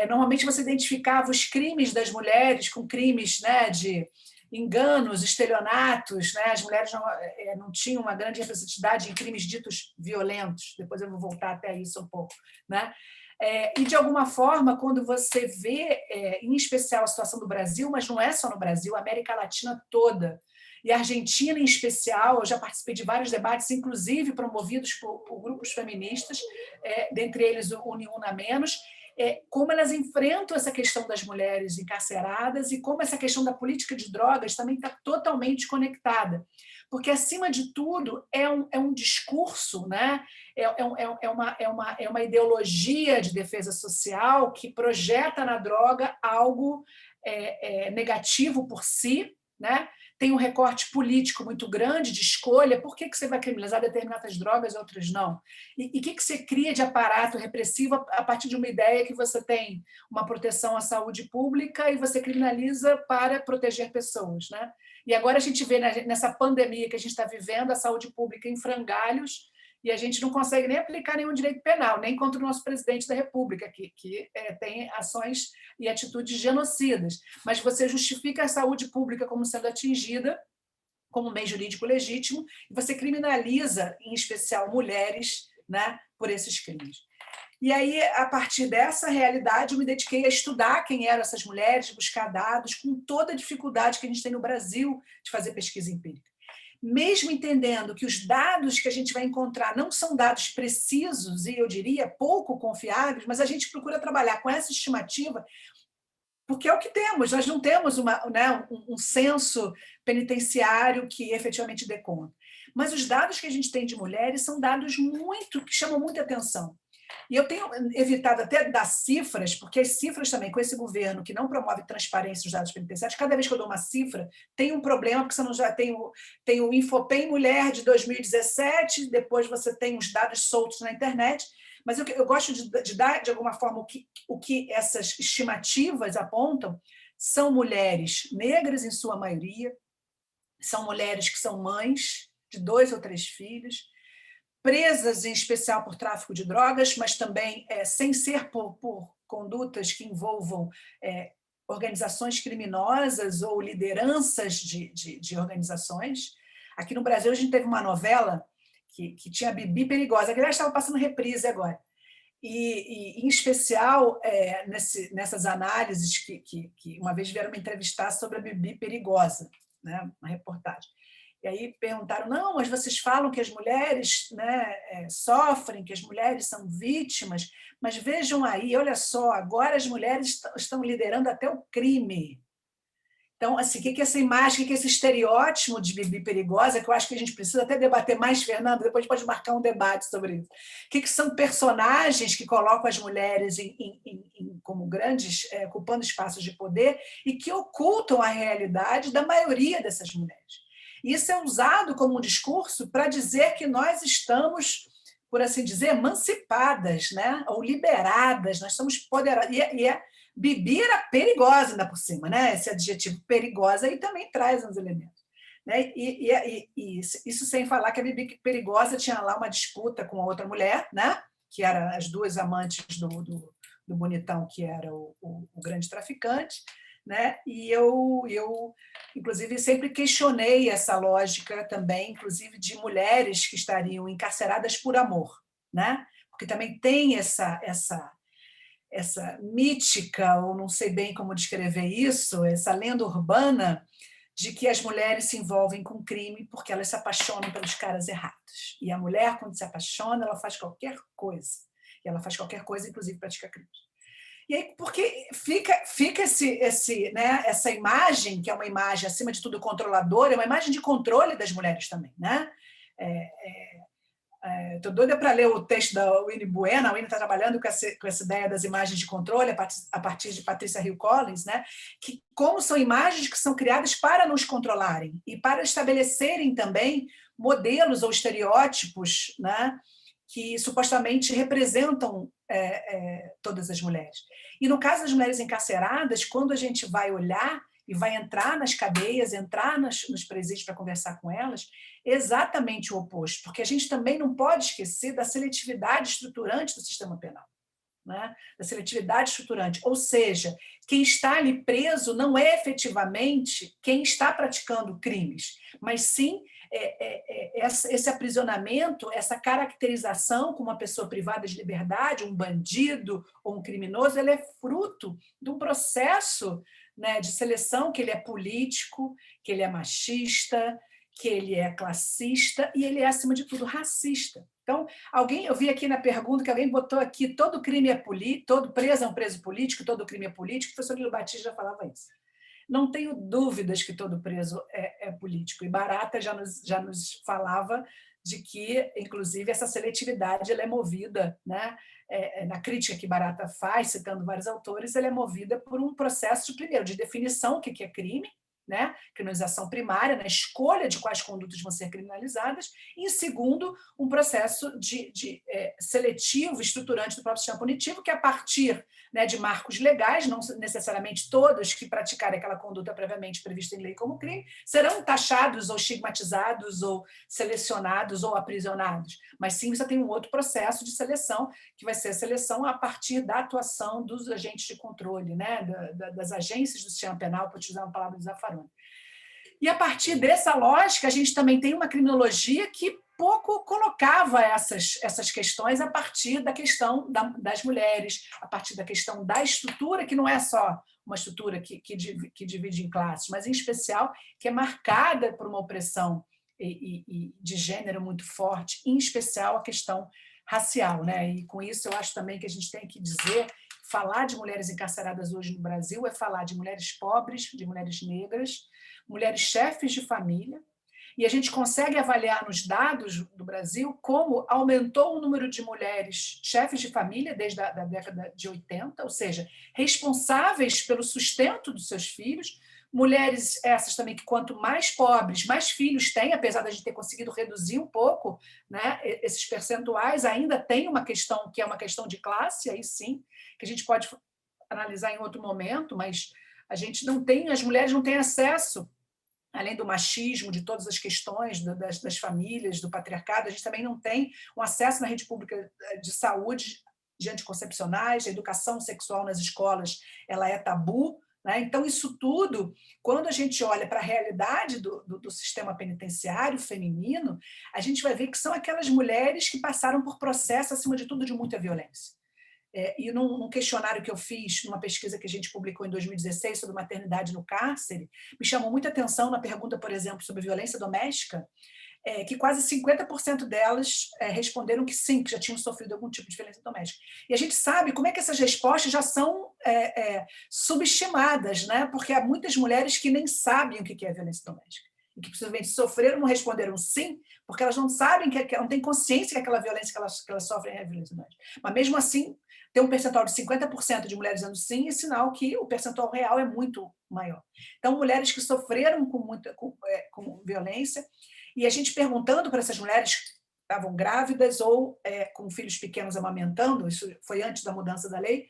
Normalmente você identificava os crimes das mulheres com crimes, né, de enganos, estelionatos, né? As mulheres não tinham uma grande representatividade em crimes ditos violentos. Depois eu vou voltar até isso um pouco, né? E, de alguma forma, quando você vê, em especial, a situação do Brasil, mas não é só no Brasil, a América Latina toda, e a Argentina em especial, eu já participei de vários debates, inclusive promovidos por grupos feministas, dentre eles o Ni Una Menos, como elas enfrentam essa questão das mulheres encarceradas e como essa questão da política de drogas também está totalmente conectada. Porque, acima de tudo, é um discurso, né? É uma ideologia de defesa social que projeta na droga algo negativo por si, né? Tem um recorte político muito grande de escolha. Por que você vai criminalizar determinadas drogas e outras não? E o que você cria de aparato repressivo a partir de uma ideia que você tem uma proteção à saúde pública e você criminaliza para proteger pessoas, né? E agora a gente vê nessa pandemia que a gente está vivendo a saúde pública em frangalhos e a gente não consegue nem aplicar nenhum direito penal, nem contra o nosso presidente da República, que tem ações e atitudes genocidas. Mas você justifica a saúde pública como sendo atingida, como meio jurídico legítimo, e você criminaliza, em especial, mulheres, né, por esses crimes. E aí, a partir dessa realidade, eu me dediquei a estudar quem eram essas mulheres, buscar dados, com toda a dificuldade que a gente tem no Brasil de fazer pesquisa empírica. Mesmo entendendo que os dados que a gente vai encontrar não são dados precisos e, eu diria, pouco confiáveis, mas a gente procura trabalhar com essa estimativa, porque é o que temos. Nós não temos um censo penitenciário que efetivamente dê conta. Mas os dados que a gente tem de mulheres são dados que chamam muita atenção. E eu tenho evitado até dar cifras, porque as cifras também, com esse governo que não promove transparência dos dados penitenciários, cada vez que eu dou uma cifra, tem um problema, porque você não já tem o Infopem Mulher de 2017, depois você tem os dados soltos na internet, mas eu gosto de dar, de alguma forma, o que essas estimativas apontam são mulheres negras, em sua maioria, são mulheres que são mães de 2 ou 3 filhos, presas em especial por tráfico de drogas, mas também sem ser por condutas que envolvam organizações criminosas ou lideranças de organizações. Aqui no Brasil, a gente teve uma novela que tinha a Bibi Perigosa, que aliás estava passando reprise agora. E em especial, nessas análises que uma vez vieram me entrevistar sobre a Bibi Perigosa, né, uma reportagem. E aí perguntaram, não, mas vocês falam que as mulheres, né, sofrem, que as mulheres são vítimas, mas vejam aí, olha só, agora as mulheres estão liderando até o crime. Então, assim, o que é essa imagem, o que é esse estereótipo de Bibi Perigosa, que eu acho que a gente precisa até debater mais, Fernando, depois a gente pode marcar um debate sobre isso. O que são personagens que colocam as mulheres como grandes, ocupando espaços de poder e que ocultam a realidade da maioria dessas mulheres. Isso é usado como um discurso para dizer que nós estamos, por assim dizer, emancipadas, né? Ou liberadas, nós estamos poderadas. Bibi era perigosa ainda por cima, né? Esse adjetivo perigosa aí também traz uns elementos. Né? E isso sem falar que a Bibi perigosa tinha lá uma disputa com a outra mulher, né? Que eram as duas amantes do bonitão, que era o grande traficante, né? E eu, inclusive, sempre questionei essa lógica também, inclusive de mulheres que estariam encarceradas por amor, né? Porque também tem essa mítica, ou não sei bem como descrever isso, essa lenda urbana de que as mulheres se envolvem com crime porque elas se apaixonam pelos caras errados. E a mulher, quando se apaixona, ela faz qualquer coisa. E ela faz qualquer coisa, inclusive pratica crimes. E aí, porque fica né, essa imagem, que é uma imagem, acima de tudo, controladora, é uma imagem de controle das mulheres também. Né? Estou doida para ler o texto da Winnie Buena. A Winnie está trabalhando com essa ideia das imagens de controle a partir de Patricia Hill Collins, né? Que como são imagens que são criadas para nos controlarem e para estabelecerem também modelos ou estereótipos, né? Que supostamente representam todas as mulheres. E no caso das mulheres encarceradas, quando a gente vai olhar e vai entrar nas cadeias, entrar nos presídios para conversar com elas, exatamente o oposto, porque a gente também não pode esquecer da seletividade estruturante do sistema penal, né? Da seletividade estruturante, ou seja, quem está ali preso não é efetivamente quem está praticando crimes, mas sim esse aprisionamento, essa caracterização como uma pessoa privada de liberdade, um bandido ou um criminoso, ele é fruto de um processo, né, de seleção, que ele é político, que ele é machista, que ele é classista e ele é, acima de tudo, racista. Então, eu vi aqui na pergunta que alguém botou aqui, todo crime é político, todo preso é um preso político, todo crime é político, o professor Lilo Batista já falava isso. Não tenho dúvidas que todo preso é político, e Barata já nos falava de que, inclusive, essa seletividade ela é movida, né? Na crítica que Barata faz, citando vários autores, ela é movida por um processo, primeiro, de definição, o que é crime, né? Criminalização primária, na escolha de quais condutas vão ser criminalizadas, e, em segundo, um processo seletivo, estruturante do próprio sistema punitivo, que, a partir, né, de marcos legais, não necessariamente todos que praticarem aquela conduta previamente prevista em lei como crime, serão taxados ou estigmatizados ou selecionados ou aprisionados, mas sim você tem um outro processo de seleção, que vai ser a seleção a partir da atuação dos agentes de controle, né, das agências do sistema penal, para utilizar uma palavra do Zaffaroni. E, a partir dessa lógica, a gente também tem uma criminologia que pouco colocava essas questões a partir da questão das mulheres, a partir da questão da estrutura, que não é só uma estrutura que divide em classes, mas, em especial, que é marcada por uma opressão de gênero muito forte, em especial a questão racial, né? E, com isso, eu acho também que a gente tem que dizer, falar de mulheres encarceradas hoje no Brasil é falar de mulheres pobres, de mulheres negras, mulheres chefes de família, e a gente consegue avaliar nos dados do Brasil como aumentou o número de mulheres chefes de família desde a década de 80, ou seja, responsáveis pelo sustento dos seus filhos, mulheres essas também que, quanto mais pobres, mais filhos têm, apesar de a gente ter conseguido reduzir um pouco, né, esses percentuais, ainda tem uma questão que é uma questão de classe, aí sim, que a gente pode analisar em outro momento, mas a gente não tem, as mulheres não têm acesso, além do machismo, de todas as questões das famílias, do patriarcado, a gente também não tem um acesso na rede pública de saúde de anticoncepcionais, a educação sexual nas escolas ela é tabu, né? Então, isso tudo, quando a gente olha para a realidade do sistema penitenciário feminino, a gente vai ver que são aquelas mulheres que passaram por processo, acima de tudo, de muita violência. E num questionário que eu fiz, numa pesquisa que a gente publicou em 2016 sobre maternidade no cárcere, me chamou muita atenção na pergunta, por exemplo, sobre violência doméstica, que quase 50% delas responderam que sim, que já tinham sofrido algum tipo de violência doméstica. E a gente sabe como é que essas respostas já são subestimadas, né? Porque há muitas mulheres que nem sabem o que é violência doméstica, e que possivelmente sofreram, não responderam sim, porque elas não sabem, não têm consciência que aquela violência que elas sofrem é violência doméstica. Mas, mesmo assim, ter um percentual de 50% de mulheres dizendo sim é sinal que o percentual real é muito maior. Então, mulheres que sofreram com violência, e a gente perguntando para essas mulheres que estavam grávidas ou com filhos pequenos amamentando, isso foi antes da mudança da lei,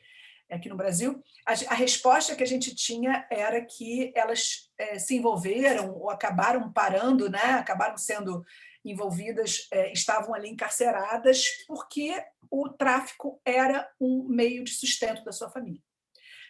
aqui no Brasil, a resposta que a gente tinha era que elas se envolveram ou acabaram parando, né? Acabaram sendo envolvidas, estavam ali encarceradas porque o tráfico era um meio de sustento da sua família.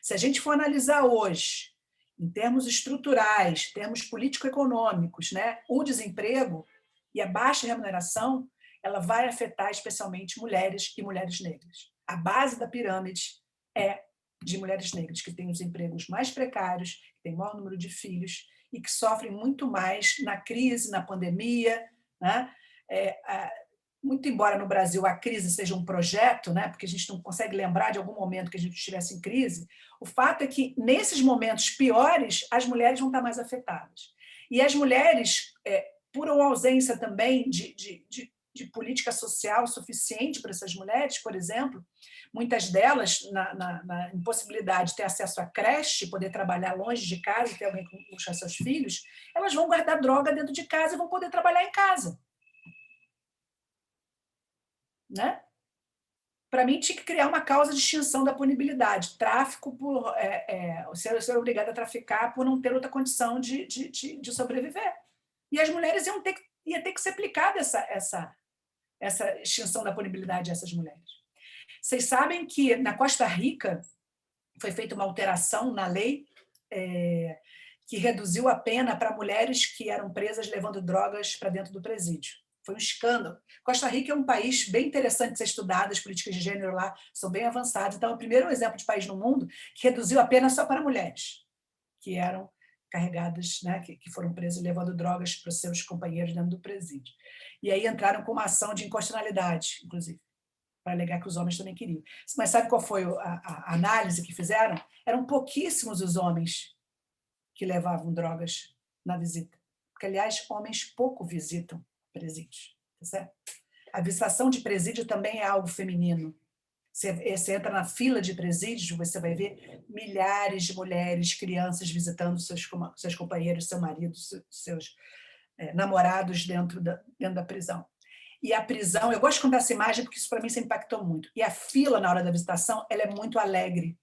Se a gente for analisar hoje, em termos estruturais, termos político-econômicos, né, o desemprego e a baixa remuneração, ela vai afetar especialmente mulheres e mulheres negras. A base da pirâmide é de mulheres negras, que têm os empregos mais precários, que têm maior número de filhos e que sofrem muito mais na crise, na pandemia, né? Muito embora no Brasil a crise seja um projeto, né, porque a gente não consegue lembrar de algum momento que a gente estivesse em crise, o fato é que, nesses momentos piores, as mulheres vão estar mais afetadas. E as mulheres, por uma ausência também de política social suficiente para essas mulheres, por exemplo, muitas delas, na impossibilidade de ter acesso à creche, poder trabalhar longe de casa, ter alguém que puxar seus filhos, elas vão guardar droga dentro de casa e vão poder trabalhar em casa. Né? Para mim, tinha que criar uma causa de extinção da punibilidade. Tráfico por ser obrigada a traficar por não ter outra condição de sobreviver. E as mulheres ia ter que ser aplicada essa extinção da punibilidade a essas mulheres. Vocês sabem que na Costa Rica foi feita uma alteração na lei que reduziu a pena para mulheres que eram presas levando drogas para dentro do presídio. Foi um escândalo. Costa Rica é um país bem interessante de ser estudado, as políticas de gênero lá são bem avançadas. Então, é o primeiro exemplo de país no mundo que reduziu a pena só para mulheres, que eram carregadas, né, que foram presas levando drogas para os seus companheiros dentro do presídio. E aí entraram com uma ação de inconstitucionalidade, inclusive, para alegar que os homens também queriam. Mas sabe qual foi a análise que fizeram? Eram pouquíssimos os homens que levavam drogas na visita. Porque, aliás, homens pouco visitam presídios. Tá certo? A visitação de presídio também é algo feminino. Você entra na fila de presídios, você vai ver milhares de mulheres, crianças visitando seus companheiros, seu marido, seus namorados dentro da prisão. E a prisão, eu gosto de contar essa imagem porque isso para mim sempre impactou muito. E a fila na hora da visitação, ela é muito alegre.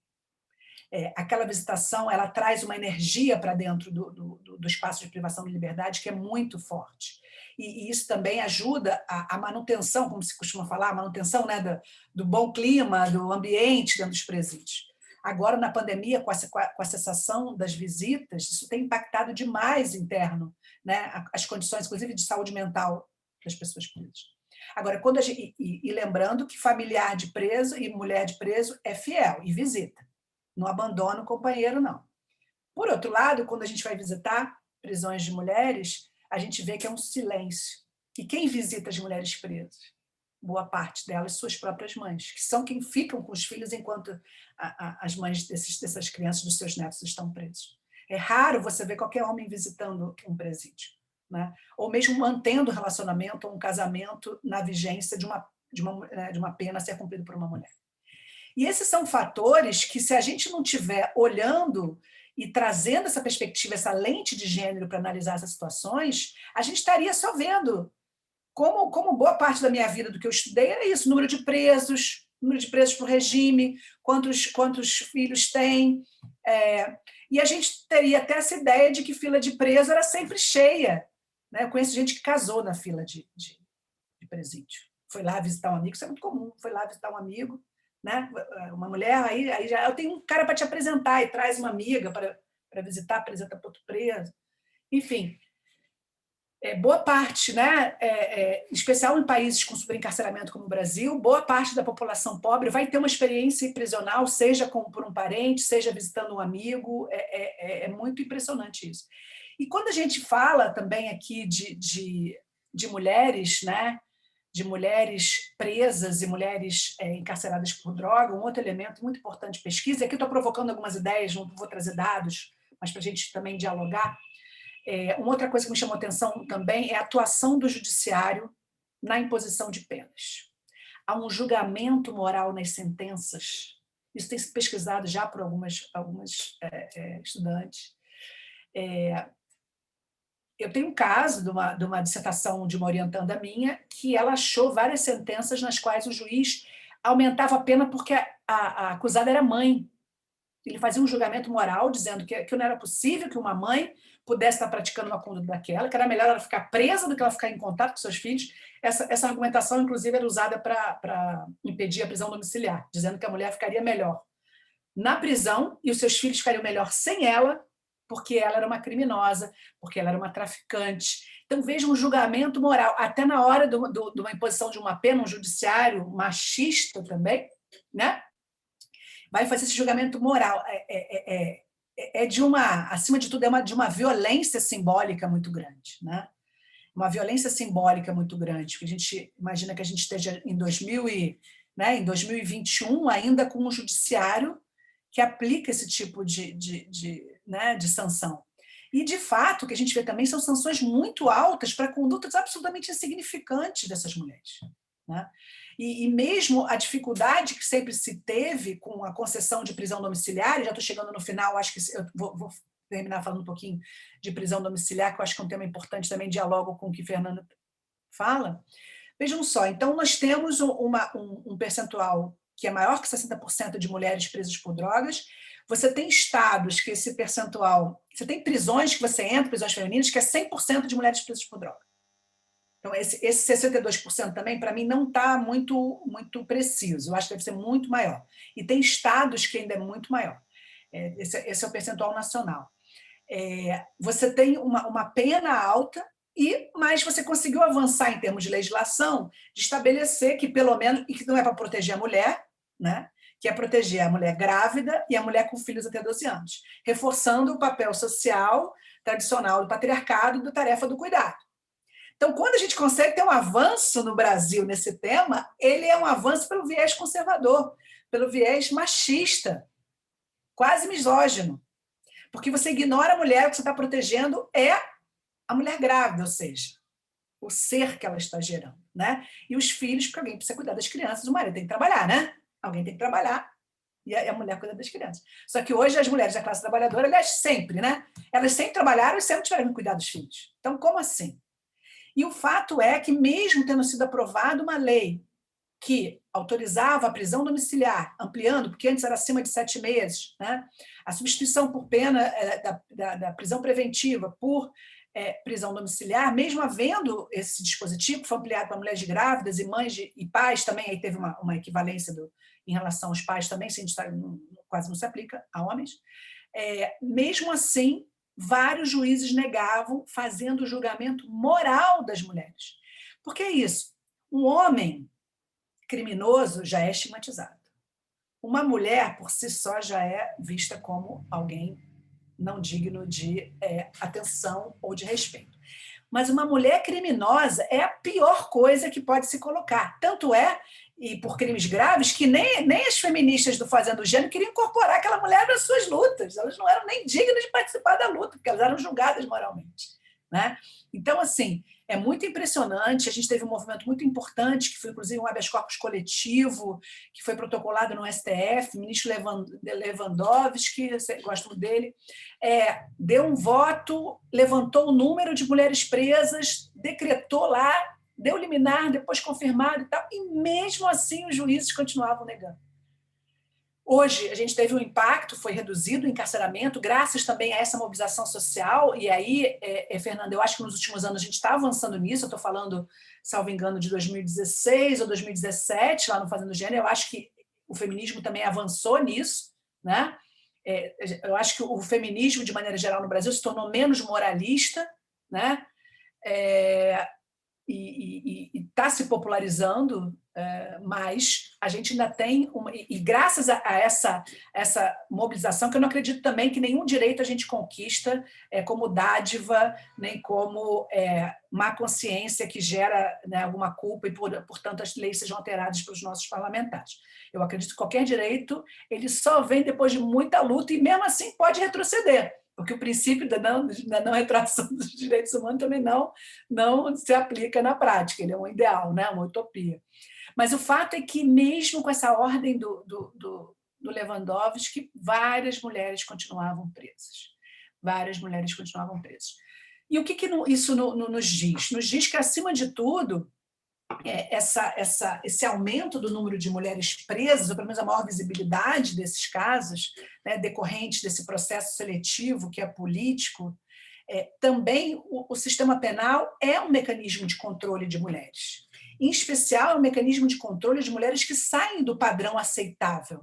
Aquela visitação, ela traz uma energia para dentro do espaço de privação de liberdade que é muito forte. E isso também ajuda a manutenção, como se costuma falar, a manutenção, né, do bom clima, do ambiente dentro dos presídios. Agora, na pandemia, com a cessação das visitas, isso tem impactado demais interno, né, as condições, inclusive, de saúde mental das pessoas presas. Agora, e lembrando que familiar de preso e mulher de preso é fiel e visita. Não abandona o companheiro, não. Por outro lado, quando a gente vai visitar prisões de mulheres, a gente vê que é um silêncio. E quem visita as mulheres presas? Boa parte delas, suas próprias mães, que são quem ficam com os filhos enquanto as mães dessas crianças, dos seus netos, estão presos. É raro você ver qualquer homem visitando um presídio, né? Ou mesmo mantendo um relacionamento ou um casamento na vigência de uma pena a ser cumprida por uma mulher. E esses são fatores que, se a gente não estiver olhando e trazendo essa perspectiva, essa lente de gênero para analisar essas situações, a gente estaria só vendo como boa parte da minha vida do que eu estudei era isso, número de presos por regime, quantos filhos tem. E a gente teria até essa ideia de que fila de preso era sempre cheia. Né? Eu conheço gente que casou na fila de presídio. Foi lá visitar um amigo, isso é muito comum, foi lá visitar um amigo, né? Uma mulher, aí já eu tenho um cara para te apresentar, e traz uma amiga para visitar, apresenta para outro preso. Enfim, boa parte, né? Especial em países com superencarceramento como o Brasil, boa parte da população pobre vai ter uma experiência prisional, seja por um parente, seja visitando um amigo, é muito impressionante isso. E quando a gente fala também aqui de mulheres, né? De mulheres presas e mulheres encarceradas por droga, um outro elemento muito importante de pesquisa, aqui eu estou provocando algumas ideias, não vou trazer dados, mas para a gente também dialogar. Uma outra coisa que me chamou a atenção também é a atuação do judiciário na imposição de penas. Há um julgamento moral nas sentenças, isso tem sido pesquisado já por algumas estudantes. Eu tenho um caso de uma dissertação de uma orientanda minha que ela achou várias sentenças nas quais o juiz aumentava a pena porque a acusada era mãe. Ele fazia um julgamento moral dizendo que não era possível que uma mãe pudesse estar praticando uma conduta daquela, que era melhor ela ficar presa do que ela ficar em contato com seus filhos. Essa argumentação, inclusive, era usada para impedir a prisão domiciliar, dizendo que a mulher ficaria melhor na prisão e os seus filhos ficariam melhor sem ela, porque ela era uma criminosa, porque ela era uma traficante. Então, veja um julgamento moral. Até na hora de uma imposição de uma pena, um judiciário machista também, né? Vai fazer esse julgamento moral. Acima de tudo, de uma violência simbólica muito grande, né? Uma violência simbólica muito grande, que a gente imagina que a gente esteja em 2021 ainda com um judiciário que aplica esse tipo de sanção. E, de fato, o que a gente vê também são sanções muito altas para condutas absolutamente insignificantes dessas mulheres, né? E mesmo a dificuldade que sempre se teve com a concessão de prisão domiciliar, já estou chegando no final, acho que eu vou terminar falando um pouquinho de prisão domiciliar, que eu acho que é um tema importante também, dialogo com o que Fernanda fala. Vejam só, então nós temos um percentual que é maior que 60% de mulheres presas por drogas. Você tem estados que esse percentual... Você tem prisões que você entra, prisões femininas, que é 100% de mulheres presas por droga. Então, esse 62% também, para mim, não está muito preciso. Eu acho que deve ser muito maior. E tem estados que ainda é muito maior. Esse é o percentual nacional. Você tem uma pena alta, mas você conseguiu avançar em termos de legislação, de estabelecer que, pelo menos, e que não é para proteger a mulher, né? Que é proteger a mulher grávida e a mulher com filhos até 12 anos, reforçando o papel social tradicional do patriarcado e da tarefa do cuidado. Então, quando a gente consegue ter um avanço no Brasil nesse tema, ele é um avanço pelo viés conservador, pelo viés machista, quase misógino, porque você ignora a mulher, o que você está protegendo é a mulher grávida, ou seja, o ser que ela está gerando, né? E os filhos, porque alguém precisa cuidar das crianças, o marido tem que trabalhar, né? Alguém tem que trabalhar e a mulher cuida das crianças. Só que hoje as mulheres da classe trabalhadora, aliás, sempre, né? Elas sempre trabalharam e sempre tiveram que cuidar dos filhos. Então, como assim? E o fato é que, mesmo tendo sido aprovada uma lei que autorizava a prisão domiciliar, ampliando, porque antes era acima de 7 meses, né? A substituição por pena da prisão preventiva por prisão domiciliar, mesmo havendo esse dispositivo, que foi ampliado para mulheres grávidas e mães e pais também, aí teve uma equivalência em relação aos pais também, se a gente quase não se aplica a homens. Mesmo assim, vários juízes negavam, fazendo o julgamento moral das mulheres. Porque é isso, um homem criminoso já é estigmatizado. Uma mulher, por si só, já é vista como alguém não digno de atenção ou de respeito. Mas uma mulher criminosa é a pior coisa que pode se colocar. Tanto é, e por crimes graves, que nem as feministas do Fazendo Gênero queriam incorporar aquela mulher nas suas lutas. Elas não eram nem dignas de participar da luta, porque elas eram julgadas moralmente, né? Então, assim, é muito impressionante. A gente teve um movimento muito importante, que foi, inclusive, um habeas corpus coletivo, que foi protocolado no STF, o ministro Lewandowski, eu gosto dele, deu um voto, levantou o número de mulheres presas, decretou lá, deu liminar, depois confirmado e tal, e mesmo assim os juízes continuavam negando. Hoje, a gente teve um impacto, foi reduzido o encarceramento, graças também a essa mobilização social, e aí, Fernanda, eu acho que nos últimos anos a gente está avançando nisso, eu estou falando, salvo engano, de 2016 ou 2017, lá no Fazendo Gênero, eu acho que o feminismo também avançou nisso, né? Eu acho que o feminismo, de maneira geral, no Brasil, se tornou menos moralista, né? E está se popularizando, mas a gente ainda tem e graças a essa mobilização, que eu não acredito também que nenhum direito a gente conquista como dádiva, nem como má consciência que gera, né, alguma culpa e, portanto, as leis sejam alteradas pelos nossos parlamentares. Eu acredito que qualquer direito ele só vem depois de muita luta e, mesmo assim, pode retroceder, porque o princípio da não retração dos direitos humanos também não se aplica na prática, ele é um ideal, né? Uma utopia. Mas o fato é que, mesmo com essa ordem do Lewandowski, várias mulheres continuavam presas. Várias mulheres continuavam presas. E o que isso nos diz? Nos diz que, acima de tudo, esse aumento do número de mulheres presas, ou pelo menos a maior visibilidade desses casos, né, decorrentes desse processo seletivo que é político, também o sistema penal é um mecanismo de controle de mulheres. Em especial, é um mecanismo de controle de mulheres que saem do padrão aceitável,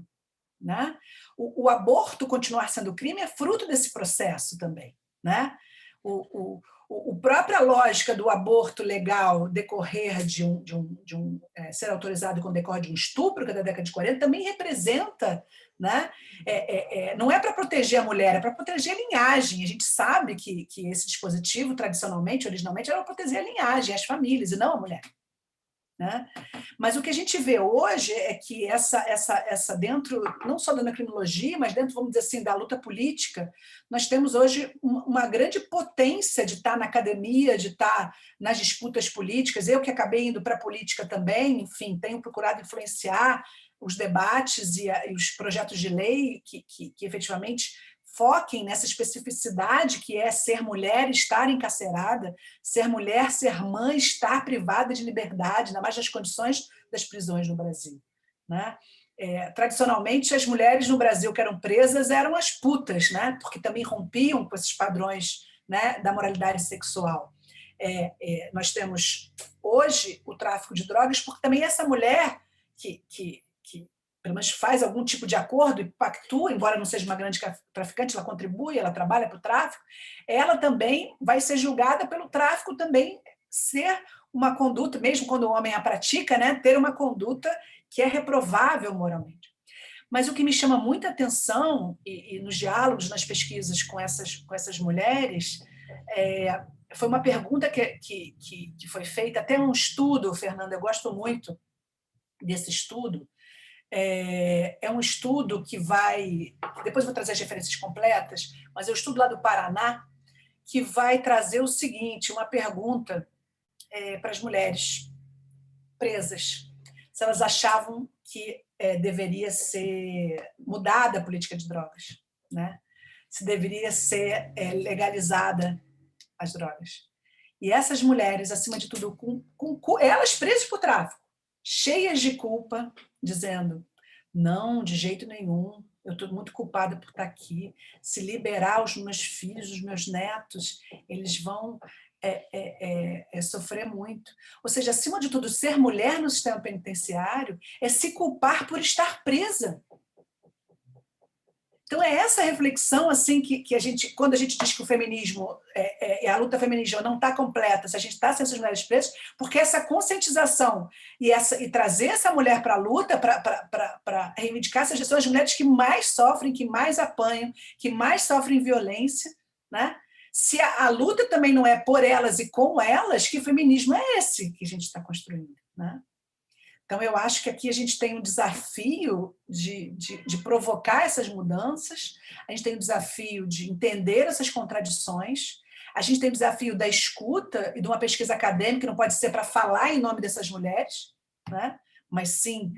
né? O aborto continuar sendo crime é fruto desse processo também, né? A própria lógica do aborto legal decorrer ser autorizado quando decorre de um estupro, que é da década de 40, também representa, né? Não é para proteger a mulher, é para proteger a linhagem. A gente sabe que esse dispositivo, tradicionalmente, originalmente, era para proteger a linhagem, as famílias, e não a mulher. Né? Mas o que a gente vê hoje é que essa dentro, não só da criminologia, mas dentro, vamos dizer assim, da luta política, nós temos hoje uma grande potência de estar na academia, de estar nas disputas políticas. Eu que acabei indo para a política também, enfim, tenho procurado influenciar os debates e os projetos de lei que efetivamente foquem nessa especificidade que é ser mulher, estar encarcerada, ser mulher, ser mãe, estar privada de liberdade, ainda mais nas condições das prisões no Brasil. Né? Tradicionalmente, as mulheres no Brasil que eram presas eram as putas, né? Porque também rompiam com esses padrões, né, da moralidade sexual. Nós temos hoje o tráfico de drogas, porque também essa mulher que pelo menos faz algum tipo de acordo e pactua, embora não seja uma grande traficante, ela contribui, ela trabalha para o tráfico, ela também vai ser julgada pelo tráfico também ser uma conduta, mesmo quando o homem a pratica, né, ter uma conduta que é reprovável moralmente. Mas o que me chama muita atenção, e nos diálogos, nas pesquisas com essas mulheres, foi uma pergunta que foi feita, até um estudo, Fernanda, eu gosto muito desse estudo, é um estudo que vai... Depois vou trazer as referências completas, mas é um estudo lá do Paraná que vai trazer o seguinte, uma pergunta para as mulheres presas, se elas achavam que deveria ser mudada a política de drogas, né? Se deveria ser legalizada as drogas. E essas mulheres, acima de tudo, elas presas por tráfico, cheias de culpa, dizendo, não, de jeito nenhum, eu estou muito culpada por estar aqui, se liberar os meus filhos, os meus netos, eles vão sofrer muito. Ou seja, acima de tudo, ser mulher no sistema penitenciário é se culpar por estar presa. Então, é essa reflexão assim, que a gente, quando a gente diz que o feminismo, a luta feminista não está completa, se a gente está sem essas mulheres presas, porque essa conscientização e trazer essa mulher para a luta, para reivindicar essas são as mulheres que mais sofrem, que mais apanham, que mais sofrem violência. Né? Se a luta também não é por elas e com elas, que feminismo é esse que a gente está construindo? Né? Então, eu acho que aqui a gente tem um desafio de provocar essas mudanças, a gente tem o desafio de entender essas contradições, a gente tem o desafio da escuta e de uma pesquisa acadêmica, que não pode ser para falar em nome dessas mulheres, né? Mas sim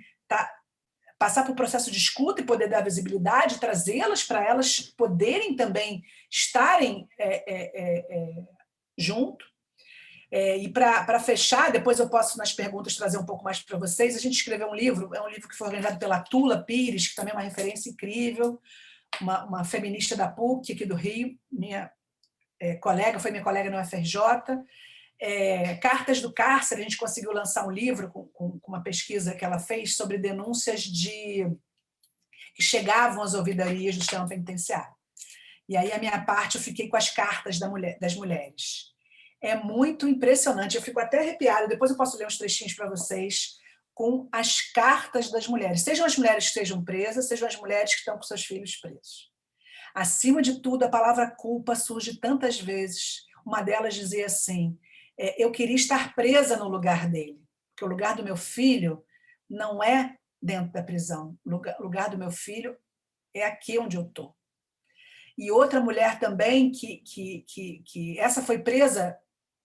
passar por um processo de escuta e poder dar visibilidade, trazê-las para elas poderem também estarem junto. E para fechar, depois eu posso, nas perguntas, trazer um pouco mais para vocês. A gente escreveu um livro, é um livro que foi organizado pela Tula Pires, que também é uma referência incrível, uma feminista da PUC, aqui do Rio, minha colega, foi minha colega no UFRJ. Cartas do Cárcere, a gente conseguiu lançar um livro com uma pesquisa que ela fez sobre denúncias que chegavam às ouvidorias do sistema penitenciário. E aí, a minha parte, eu fiquei com as cartas das mulheres. É muito impressionante, eu fico até arrepiada, depois eu posso ler uns trechinhos para vocês, com as cartas das mulheres, sejam as mulheres que estejam presas, sejam as mulheres que estão com seus filhos presos. Acima de tudo, a palavra culpa surge tantas vezes, uma delas dizia assim, eu queria estar presa no lugar dele, porque o lugar do meu filho não é dentro da prisão, o lugar do meu filho é aqui onde eu estou. E outra mulher também, que essa foi presa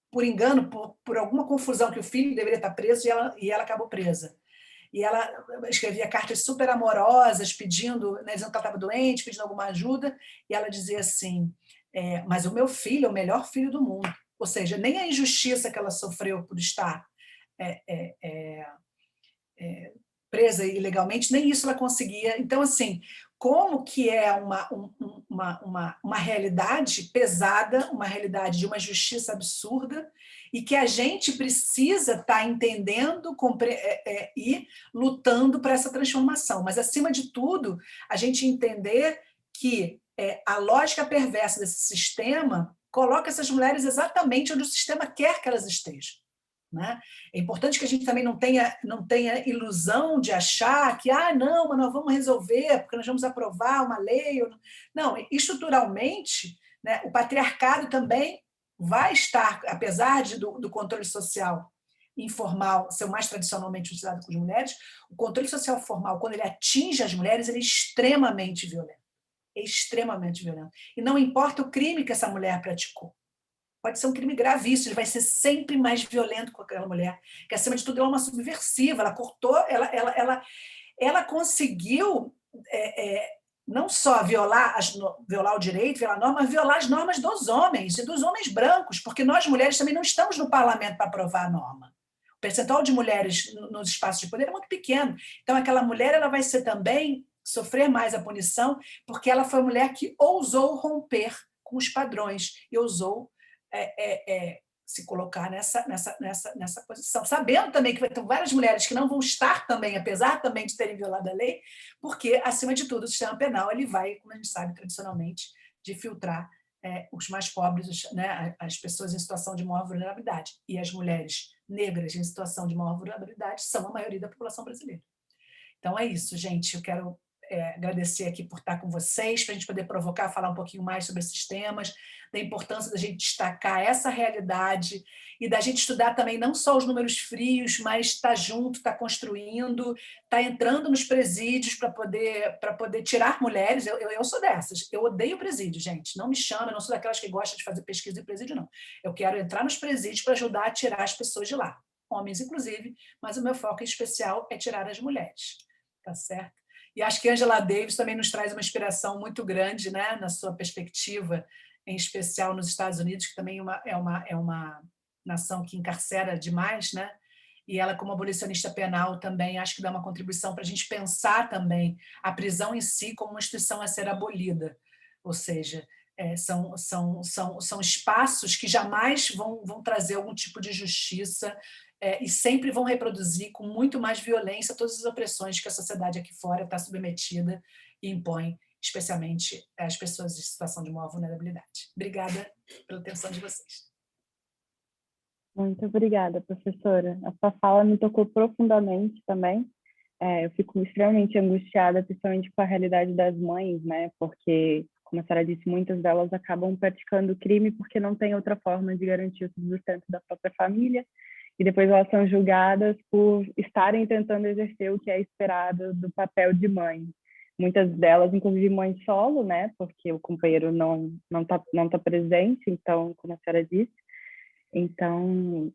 por engano, por alguma confusão, que o filho deveria estar preso e ela acabou presa. E ela escrevia cartas super amorosas, pedindo, né, dizendo que ela estava doente, pedindo alguma ajuda, e ela dizia assim, mas o meu filho é o melhor filho do mundo. Ou seja, nem a injustiça que ela sofreu por estar presa ilegalmente, nem isso ela conseguia. Então, assim, como que é uma realidade pesada, uma realidade de uma justiça absurda, e que a gente precisa estar entendendo e lutando para essa transformação. Mas, acima de tudo, a gente entender que a lógica perversa desse sistema coloca essas mulheres exatamente onde o sistema quer que elas estejam. Né? É importante que a gente também não tenha ilusão de achar que, não, mas nós vamos resolver, porque nós vamos aprovar uma lei. Não, estruturalmente, né, o patriarcado também vai estar, apesar do controle social informal ser o mais tradicionalmente utilizado com as mulheres, o controle social formal, quando ele atinge as mulheres, ele é extremamente violento. É extremamente violento. E não importa o crime que essa mulher praticou. Pode ser um crime gravíssimo, ele vai ser sempre mais violento com aquela mulher, que, acima de tudo, ela é uma subversiva, ela cortou, ela conseguiu não só violar o direito, violar a norma, mas violar as normas dos homens, e dos homens brancos, porque nós, mulheres, também não estamos no parlamento para aprovar a norma. O percentual de mulheres nos espaços de poder é muito pequeno. Então, aquela mulher ela vai ser também sofrer mais a punição, porque ela foi a mulher que ousou romper com os padrões e ousou se colocar nessa posição, sabendo também que vai ter várias mulheres que não vão estar também, apesar também de terem violado a lei, porque, acima de tudo, o sistema penal ele vai, como a gente sabe, tradicionalmente, de filtrar os mais pobres, né, as pessoas em situação de maior vulnerabilidade. E as mulheres negras em situação de maior vulnerabilidade são a maioria da população brasileira. Então, é isso, gente. Eu quero agradecer aqui por estar com vocês, para a gente poder provocar, falar um pouquinho mais sobre esses temas, da importância da gente destacar essa realidade e da gente estudar também não só os números frios, mas estar junto, estar construindo, estar entrando nos presídios para poder tirar mulheres. Eu sou dessas. Eu odeio presídio, gente. Não me chama, eu não sou daquelas que gostam de fazer pesquisa em presídio, não. Eu quero entrar nos presídios para ajudar a tirar as pessoas de lá. Homens, inclusive, mas o meu foco em especial é tirar as mulheres. Tá certo? E acho que Angela Davis também nos traz uma inspiração muito grande, né, na sua perspectiva, em especial nos Estados Unidos, que também é uma nação que encarcera demais, né? E ela, como abolicionista penal, também acho que dá uma contribuição para a gente pensar também a prisão em si como uma instituição a ser abolida. Ou seja, são espaços que jamais vão trazer algum tipo de justiça, e sempre vão reproduzir com muito mais violência todas as opressões que a sociedade aqui fora está submetida e impõe, especialmente às pessoas em situação de maior vulnerabilidade. Obrigada pela atenção de vocês. Muito obrigada, professora. A sua fala me tocou profundamente também. Eu fico extremamente angustiada, principalmente com a realidade das mães, né? Porque, como a senhora disse, muitas delas acabam praticando crime porque não tem outra forma de garantir o sustento da própria família, e depois elas são julgadas por estarem tentando exercer o que é esperado do papel de mãe. Muitas delas, inclusive mãe solo, né? Porque o companheiro não tá presente, então, como a senhora disse. Então,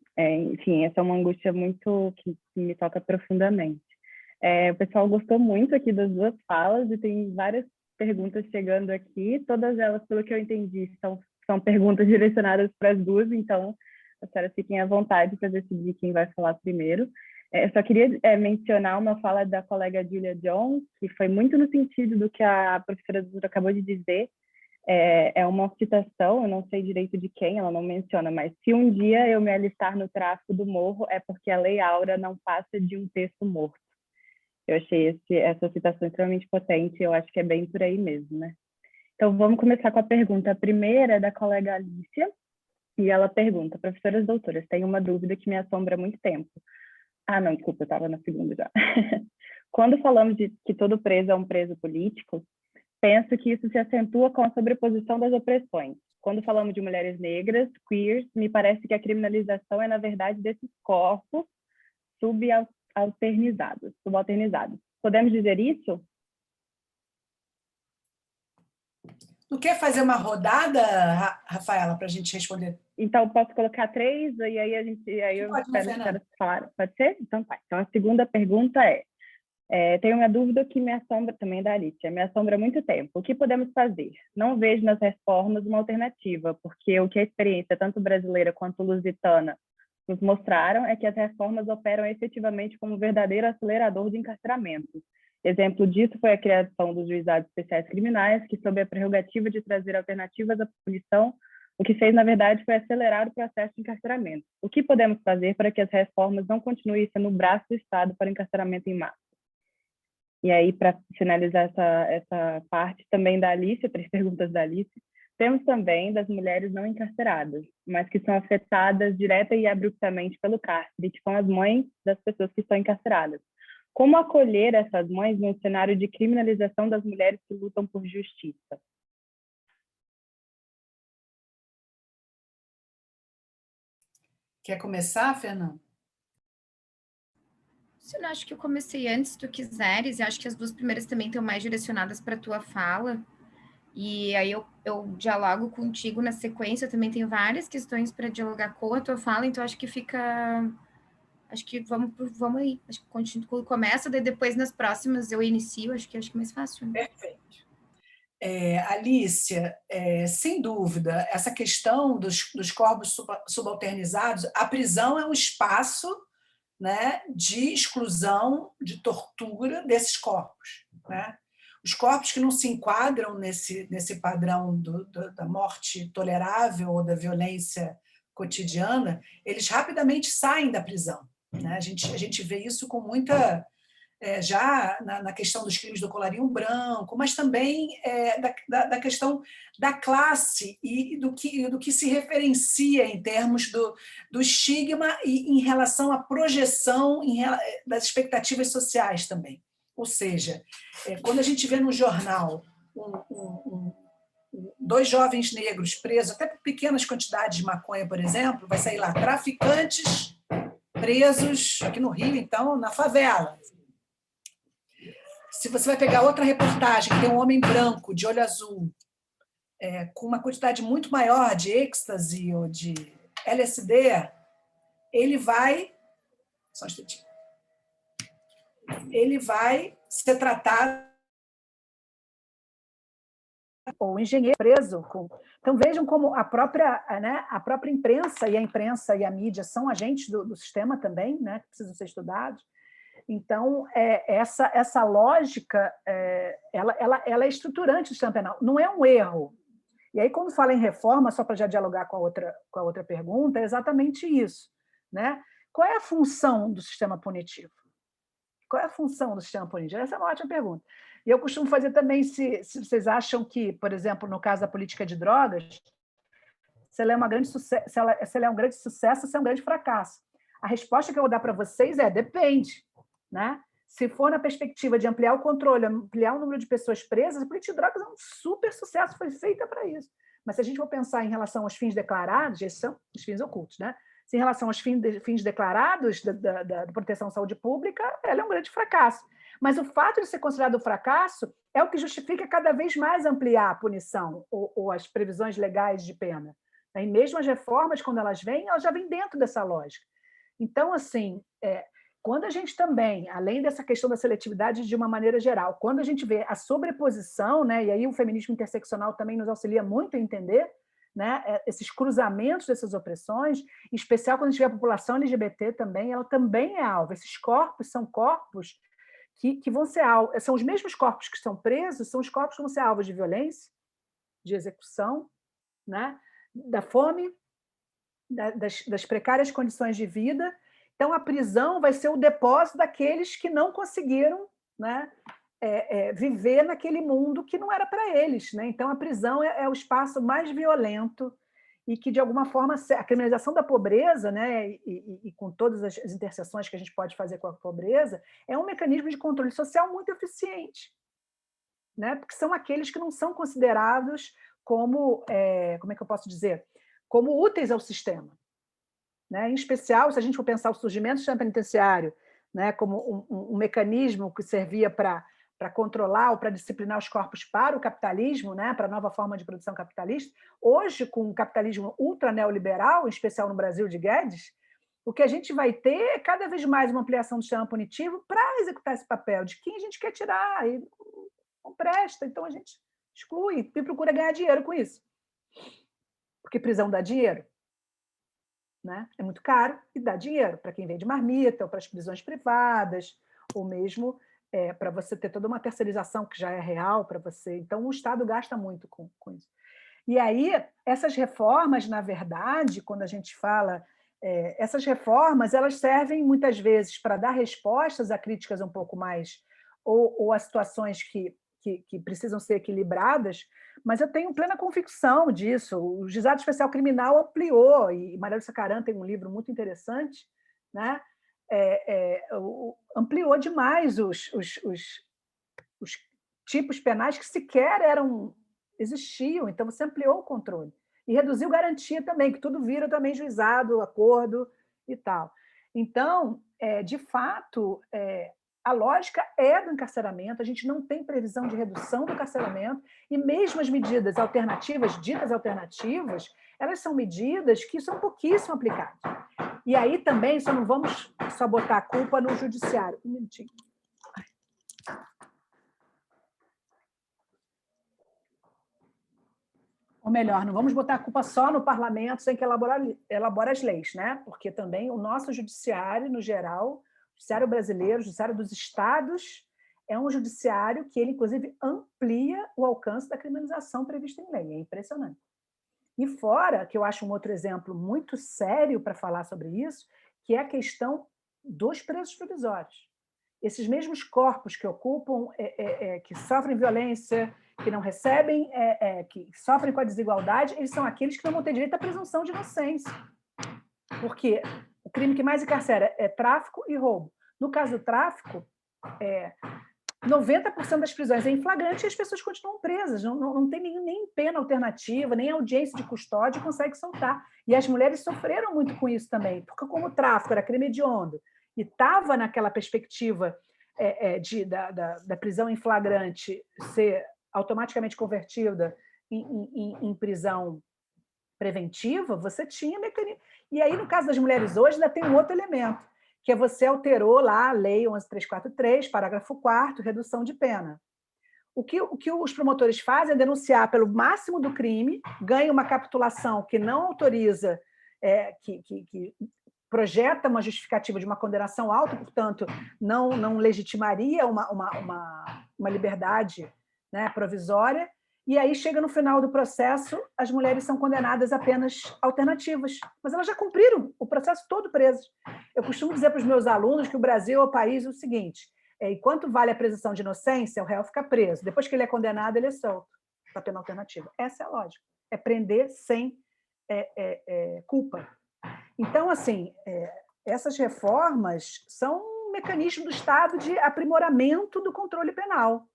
enfim, essa é uma angústia muito que me toca profundamente. O pessoal gostou muito aqui das duas falas e tem várias perguntas chegando aqui. Todas elas, pelo que eu entendi, são perguntas direcionadas para as duas, então a senhora fiquem à vontade para decidir quem vai falar primeiro. Eu só queria mencionar uma fala da colega Julia Jones, que foi muito no sentido do que a professora Dutra acabou de dizer. É uma citação, eu não sei direito de quem, ela não menciona, mas se um dia eu me alistar no tráfico do morro, é porque a Lei Áurea não passa de um texto morto. Eu achei essa citação extremamente potente, eu acho que é bem por aí mesmo, né? Então, vamos começar com a pergunta. A primeira é da colega Alicia, e ela pergunta: professoras doutoras, tenho uma dúvida que me assombra há muito tempo. Não, desculpa, eu estava na segunda já. Quando falamos de que todo preso é um preso político, penso que isso se acentua com a sobreposição das opressões. Quando falamos de mulheres negras, queers, me parece que a criminalização é, na verdade, desses corpos subalternizados. Podemos dizer isso? Tu quer fazer uma rodada, Rafaela, para a gente responder? Então, posso colocar 3, e aí eu espero falar. Pode ser? Então, tá. Então, a segunda pergunta tenho uma dúvida que me assombra, também da Alicia, me assombra há muito tempo. O que podemos fazer? Não vejo nas reformas uma alternativa, porque o que a experiência, tanto brasileira quanto lusitana, nos mostraram é que as reformas operam efetivamente como um verdadeiro acelerador de encarceramento. Exemplo disso foi a criação dos juizados especiais criminais, que, sob a prerrogativa de trazer alternativas à punição, o que fez, na verdade, foi acelerar o processo de encarceramento. O que podemos fazer para que as reformas não continuem sendo o braço do Estado para o encarceramento em massa? E aí, para finalizar essa parte também da Alice, 3 perguntas da Alice, temos também das mulheres não encarceradas, mas que são afetadas direta e abruptamente pelo cárcere, que são as mães das pessoas que estão encarceradas. Como acolher essas mães num cenário de criminalização das mulheres que lutam por justiça? Quer começar, Fernanda? Eu acho que eu comecei antes, se tu quiseres, e acho que as 2 primeiras também estão mais direcionadas para a tua fala. E aí eu dialogo contigo na sequência, eu também tenho várias questões para dialogar com a tua fala, então acho que fica... Acho que vamos aí. Acho que começa, daí depois nas próximas eu inicio, acho que é mais fácil. Né? Perfeito. Alícia, sem dúvida, essa questão dos corpos subalternizados, a prisão é um espaço, né, de exclusão, de tortura desses corpos. Né? Os corpos que não se enquadram nesse padrão da morte tolerável ou da violência cotidiana, eles rapidamente saem da prisão. Né? A gente vê isso com muita... já na questão dos crimes do colarinho branco, mas também da questão da classe e do que se referencia em termos do estigma e em relação à projeção das expectativas sociais também. Ou seja, quando a gente vê no jornal 2 jovens negros presos, até por pequenas quantidades de maconha, por exemplo, vai sair lá, traficantes presos, aqui no Rio, então, na favela. Se você vai pegar outra reportagem, tem um homem branco, de olho azul, com uma quantidade muito maior de êxtase ou de LSD, ele vai... Só um instantinho. Ele vai ser tratado... Ou engenheiro preso. Então, vejam como a própria imprensa e a mídia são agentes do sistema também, né, que precisam ser estudados. Então, essa lógica, ela é estruturante do sistema penal, não é um erro. E aí, quando fala em reforma, só para já dialogar com a outra pergunta, é exatamente isso. Né? Qual é a função do sistema punitivo? Qual é a função do sistema punitivo? Essa é uma ótima pergunta. E eu costumo fazer também, se vocês acham que, por exemplo, no caso da política de drogas, se ela é um grande sucesso, se é um grande fracasso. A resposta que eu vou dar para vocês depende. Né? Se for na perspectiva de ampliar o controle, ampliar o número de pessoas presas, a política de drogas é um super sucesso, foi feita para isso. Mas se a gente for pensar em relação aos fins declarados, esses são os fins ocultos, né? Se em relação aos fins declarados da proteção à saúde pública, ela é um grande fracasso. Mas o fato de ser considerado um fracasso é o que justifica cada vez mais ampliar a punição ou as previsões legais de pena. E mesmo as reformas, quando elas já vêm dentro dessa lógica. Então, assim, quando a gente também, além dessa questão da seletividade de uma maneira geral, quando a gente vê a sobreposição, né, e aí o feminismo interseccional também nos auxilia muito a entender, né, esses cruzamentos dessas opressões, em especial quando a gente vê a população LGBT também, ela também é alvo. Esses corpos são corpos que vão ser alvo, são os mesmos corpos que estão presos, são os corpos que vão ser alvos de violência, de execução, né, da fome, das precárias condições de vida. Então, a prisão vai ser o depósito daqueles que não conseguiram, né, viver naquele mundo que não era para eles. Né? Então, a prisão é o espaço mais violento e que, de alguma forma, a criminalização da pobreza, né, e com todas as interseções que a gente pode fazer com a pobreza, é um mecanismo de controle social muito eficiente, né? Porque são aqueles que não são considerados como é que eu posso dizer, como úteis ao sistema. Né? Em especial, se a gente for pensar o surgimento do sistema penitenciário, né, como um mecanismo que servia para controlar ou para disciplinar os corpos para o capitalismo, né, para a nova forma de produção capitalista, hoje, com o capitalismo ultra neoliberal, em especial no Brasil de Guedes, o que a gente vai ter é cada vez mais uma ampliação do sistema punitivo para executar esse papel de quem a gente quer tirar, e não presta, então a gente exclui e procura ganhar dinheiro com isso. Porque prisão dá dinheiro. né? É muito caro e dá dinheiro para quem vende marmita, ou para as prisões privadas, ou mesmo para você ter toda uma terceirização que já é real para você. Então, o Estado gasta muito com isso. E aí, essas reformas, na verdade, quando a gente fala, essas reformas, elas servem muitas vezes para dar respostas a críticas um pouco mais, ou a situações que precisam ser equilibradas, mas eu tenho plena convicção disso. O Juizado Especial Criminal ampliou, e Maria Lúcia Caran tem um livro muito interessante, né? Ampliou demais os tipos penais que sequer existiam, então você ampliou o controle. E reduziu garantia também, que tudo vira também juizado, acordo e tal. Então, de fato, a lógica é do encarceramento, a gente não tem previsão de redução do encarceramento, e mesmo as medidas alternativas, ditas alternativas, elas são medidas que são pouquíssimo aplicadas. E aí também, só não vamos só botar a culpa no judiciário. Um minutinho. Ou melhor, não vamos botar a culpa só no parlamento sem que elabore as leis, né? Porque também o nosso judiciário, no geral, o judiciário brasileiro, o judiciário dos estados, é um judiciário que ele, inclusive, amplia o alcance da criminalização prevista em lei. É impressionante. E fora, que eu acho um outro exemplo muito sério para falar sobre isso, que é a questão dos presos provisórios. Esses mesmos corpos que ocupam, que sofrem violência, que não recebem, que sofrem com a desigualdade, eles são aqueles que não vão ter direito à presunção de inocência. Porque o crime que mais encarcera é tráfico e roubo. No caso do tráfico, 90% das prisões é em flagrante e as pessoas continuam presas. Não tem nem pena alternativa, nem audiência de custódia consegue soltar. E as mulheres sofreram muito com isso também, porque como o tráfico era crime hediondo e estava naquela perspectiva da prisão em flagrante ser automaticamente convertida em prisão preventiva, você tinha mecanismo. E aí, no caso das mulheres hoje, ainda tem um outro elemento, que é você alterou lá a Lei 11.343, parágrafo 4º, redução de pena. O que os promotores fazem é denunciar pelo máximo do crime, ganha uma capitulação que não autoriza, que projeta uma justificativa de uma condenação alta, portanto, não legitimaria uma liberdade, né, provisória, e aí chega no final do processo, as mulheres são condenadas a penas alternativas, mas elas já cumpriram o processo todo presas. Eu costumo dizer para os meus alunos que o Brasil é o país o seguinte: enquanto vale a presunção de inocência, o réu fica preso. Depois que ele é condenado, ele é solto para pena alternativa. Essa é a lógica. É prender sem culpa. Então, assim, essas reformas são um mecanismo do Estado de aprimoramento do controle penal,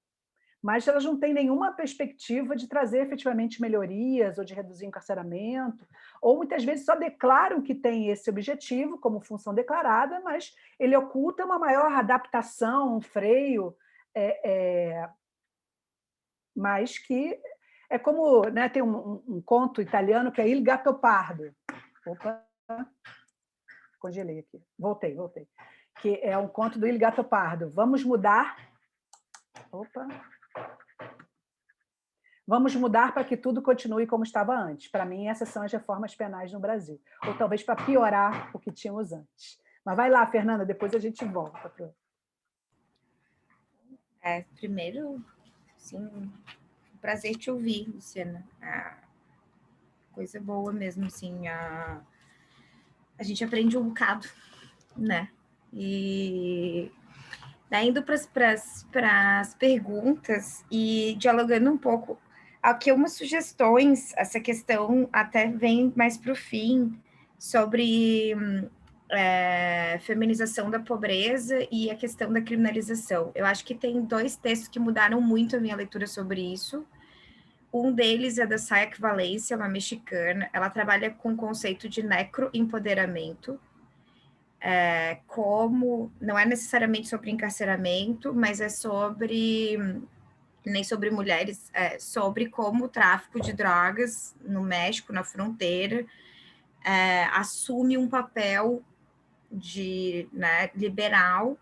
mas elas não têm nenhuma perspectiva de trazer efetivamente melhorias ou de reduzir o encarceramento, ou muitas vezes só declaram que tem esse objetivo como função declarada, mas ele oculta uma maior adaptação, um freio, mas que é como, né, tem um conto italiano que é Il Gattopardo. Opa, congelei aqui. Voltei. Que é um conto do Il Gattopardo. Vamos mudar para que tudo continue como estava antes. Para mim, essas são as reformas penais no Brasil. Ou talvez para piorar o que tínhamos antes. Mas vai lá, Fernanda, depois a gente volta. Primeiro, sim, prazer te ouvir, Luciana. Coisa boa mesmo, assim, a gente aprende um bocado, né? E daí indo para as perguntas e dialogando um pouco, aqui umas sugestões, essa questão até vem mais para o fim, sobre feminização da pobreza e a questão da criminalização. Eu acho que tem 2 textos que mudaram muito a minha leitura sobre isso. Um deles é da Sayek Valencia, uma mexicana. Ela trabalha com o conceito de necroempoderamento, como não é necessariamente sobre encarceramento, mas é nem sobre mulheres, sobre como o tráfico de drogas no México, na fronteira, assume um papel liberal,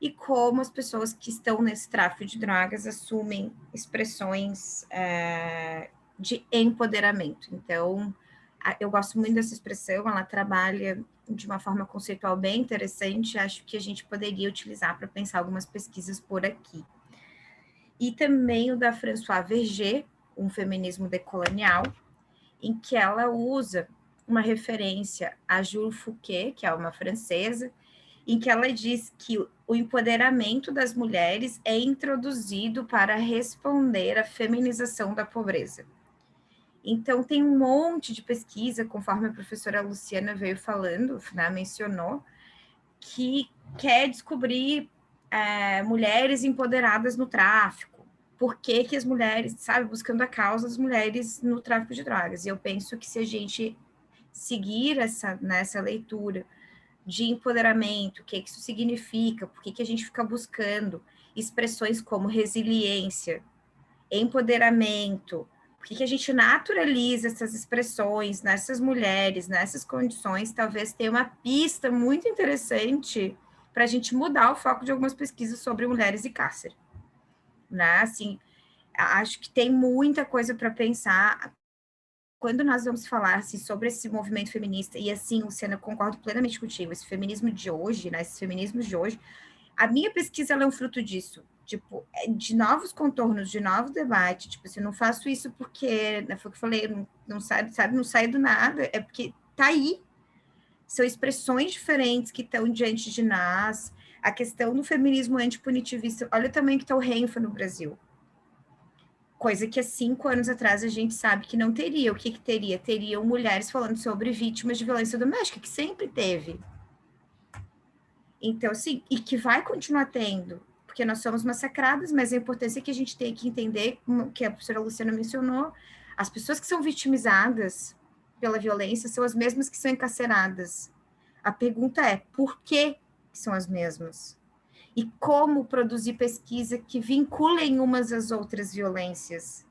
e como as pessoas que estão nesse tráfico de drogas assumem expressões de empoderamento. Então, eu gosto muito dessa expressão, ela trabalha de uma forma conceitual bem interessante, acho que a gente poderia utilizar para pensar algumas pesquisas por aqui. E também o da Françoise Verger, um feminismo decolonial, em que ela usa uma referência a Jules Fouquet, que é uma francesa, em que ela diz que o empoderamento das mulheres é introduzido para responder à feminização da pobreza. Então, tem um monte de pesquisa, conforme a professora Luciana veio falando, né, mencionou, que quer descobrir mulheres empoderadas no tráfico. Por que que as mulheres, sabe, buscando a causa das mulheres no tráfico de drogas. E eu penso que se a gente seguir nessa leitura de empoderamento, o que isso significa, por que a gente fica buscando expressões como resiliência, empoderamento, por que a gente naturaliza essas expressões nessas mulheres, nessas condições, talvez tenha uma pista muito interessante para a gente mudar o foco de algumas pesquisas sobre mulheres e cárcere. Né? Assim, acho que tem muita coisa para pensar. Quando nós vamos falar assim, sobre esse movimento feminista, e assim, Luciana, eu concordo plenamente contigo, esse feminismo de hoje, né, esses feminismos de hoje, a minha pesquisa ela é um fruto disso, tipo, de novos contornos, de novo debate, tipo, assim, eu não faço isso porque, né, foi o que eu falei, não sai do nada, é porque tá aí, são expressões diferentes que estão diante de nós, a questão do feminismo antipunitivista, olha também que está o Renfa no Brasil, coisa que há 5 anos atrás a gente sabe que não teria. O que teria? Teriam mulheres falando sobre vítimas de violência doméstica, que sempre teve. Então, sim, e que vai continuar tendo, porque nós somos massacradas, mas a importância é que a gente tem que entender, que a professora Luciana mencionou, as pessoas que são vitimizadas pela violência são as mesmas que são encarceradas. A pergunta é, por que são as mesmas? E como produzir pesquisa que vinculem umas às outras violências?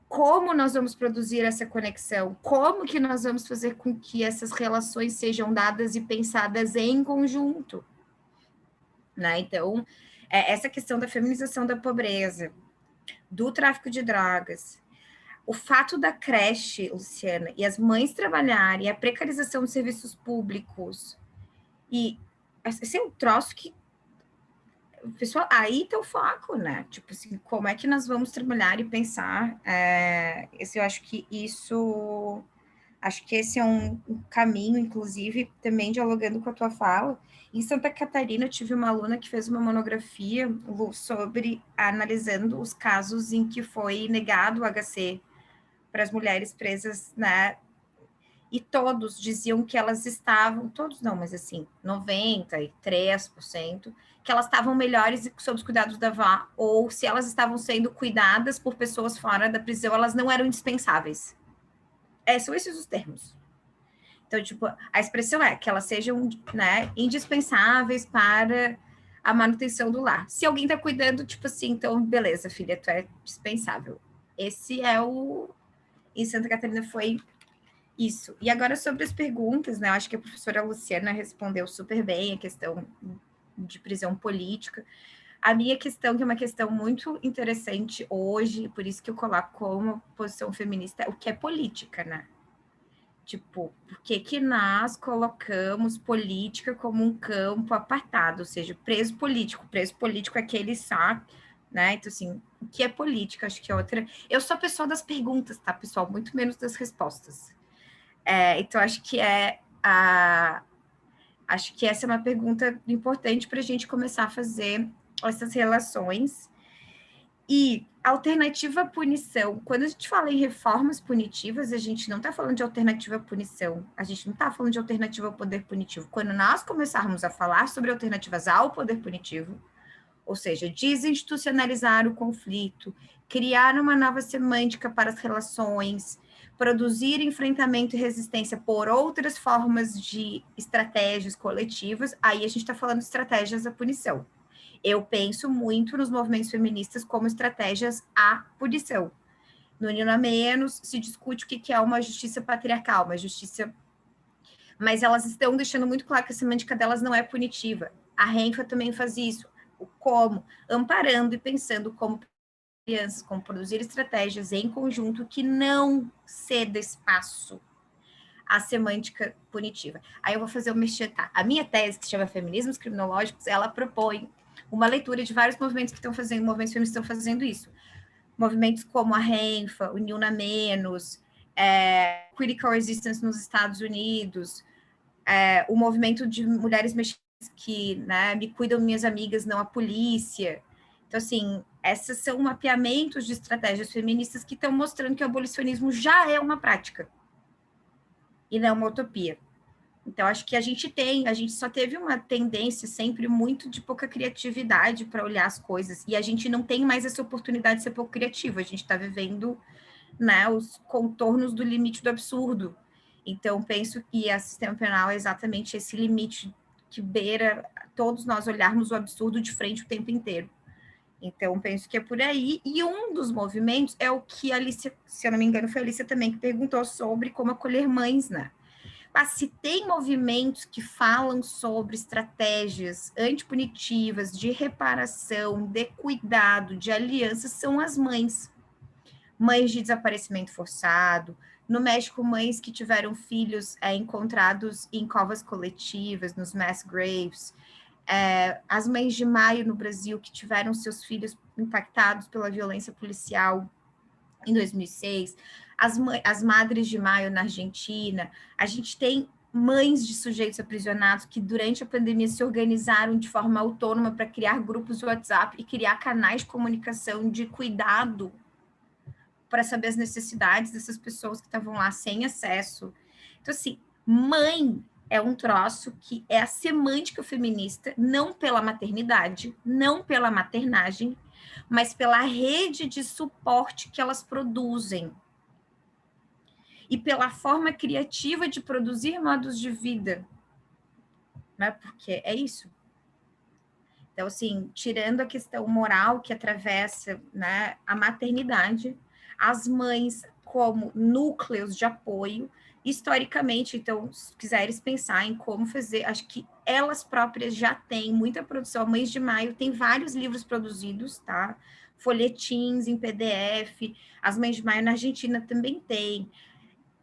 Como nós vamos produzir essa conexão? Como que nós vamos fazer com que essas relações sejam dadas e pensadas em conjunto? Né? Então, essa questão da feminização da pobreza, do tráfico de drogas, o fato da creche, Luciana, e as mães trabalharem, a precarização dos serviços públicos, e esse é um troço que pessoal, aí tá o foco, né? Tipo assim, como é que nós vamos trabalhar e pensar? Eu acho que esse é um caminho, inclusive, também dialogando com a tua fala. Em Santa Catarina, eu tive uma aluna que fez uma monografia sobre analisando os casos em que foi negado o HC para as mulheres presas, né? E todos diziam que elas estavam, todos não, mas assim, 93%, que elas estavam melhores sob os cuidados da VA, ou se elas estavam sendo cuidadas por pessoas fora da prisão, elas não eram indispensáveis. São esses os termos. Então, tipo, a expressão é que elas sejam, né, indispensáveis para a manutenção do lar. Se alguém está cuidando, tipo assim, então, beleza, filha, tu é dispensável. Esse é em Santa Catarina foi isso. E agora sobre as perguntas, né? Eu acho que a professora Luciana respondeu super bem a questão de prisão política. A minha questão, que é uma questão muito interessante hoje, por isso que eu coloco como posição feminista, o que é política, né? Tipo, por que nós colocamos política como um campo apartado, ou seja, preso político é aquele saco, né? Então, assim, o que é política? Acho que é outra. Eu sou a pessoa das perguntas, tá, pessoal? Muito menos das respostas. Então, acho que essa é uma pergunta importante para a gente começar a fazer essas relações. E alternativa à punição, quando a gente fala em reformas punitivas, a gente não está falando de alternativa à punição, a gente não está falando de alternativa ao poder punitivo. Quando nós começarmos a falar sobre alternativas ao poder punitivo, ou seja, desinstitucionalizar o conflito, criar uma nova semântica para as relações, produzir enfrentamento e resistência por outras formas de estratégias coletivas, aí a gente está falando de estratégias à punição. Eu penso muito nos movimentos feministas como estratégias à punição. No Nino a Menos se discute o que é uma justiça patriarcal, uma justiça... Mas elas estão deixando muito claro que a semântica delas não é punitiva. A Renfa também faz isso. O como, amparando e pensando como crianças, como produzir estratégias em conjunto que não ceda espaço a semântica punitiva. Aí eu vou fazer o merchan, tá? A minha tese, que se chama Feminismos Criminológicos, ela propõe uma leitura de vários movimentos que estão fazendo, movimentos feministas estão fazendo isso. Movimentos como a Renfa, o Ni Una Menos, Critical Resistance nos Estados Unidos, o movimento de mulheres mexicanas que, né, me cuidam minhas amigas, não a polícia. Então, assim, esses são mapeamentos de estratégias feministas que estão mostrando que o abolicionismo já é uma prática e não uma utopia. Então, acho que a gente só teve uma tendência sempre muito de pouca criatividade para olhar as coisas, e a gente não tem mais essa oportunidade de ser pouco criativo, a gente está vivendo, né, os contornos do limite do absurdo. Então, penso que o sistema penal é exatamente esse limite que beira todos nós olharmos o absurdo de frente o tempo inteiro. Então, penso que é por aí. E um dos movimentos é o que a Alicia, se eu não me engano, foi a Alicia também que perguntou sobre como acolher mães, né? Mas se tem movimentos que falam sobre estratégias antipunitivas, de reparação, de cuidado, de aliança, são as mães. Mães de desaparecimento forçado. No México, mães que tiveram filhos encontrados em covas coletivas, nos mass graves. As mães de maio no Brasil, que tiveram seus filhos impactados pela violência policial em 2006, as madres de maio na Argentina. A gente tem mães de sujeitos aprisionados que durante a pandemia se organizaram de forma autônoma para criar grupos de WhatsApp e criar canais de comunicação de cuidado para saber as necessidades dessas pessoas que estavam lá sem acesso. Então, assim, mãe é um troço que é a semântica feminista, não pela maternidade, não pela maternagem, mas pela rede de suporte que elas produzem e pela forma criativa de produzir modos de vida, né? Porque é isso. Então, assim, tirando a questão moral que atravessa, né, a maternidade, as mães como núcleos de apoio, historicamente, então, se quiseres pensar em como fazer, acho que elas próprias já têm muita produção. A Mães de Maio tem vários livros produzidos, tá? Folhetins em PDF, as Mães de Maio na Argentina também tem.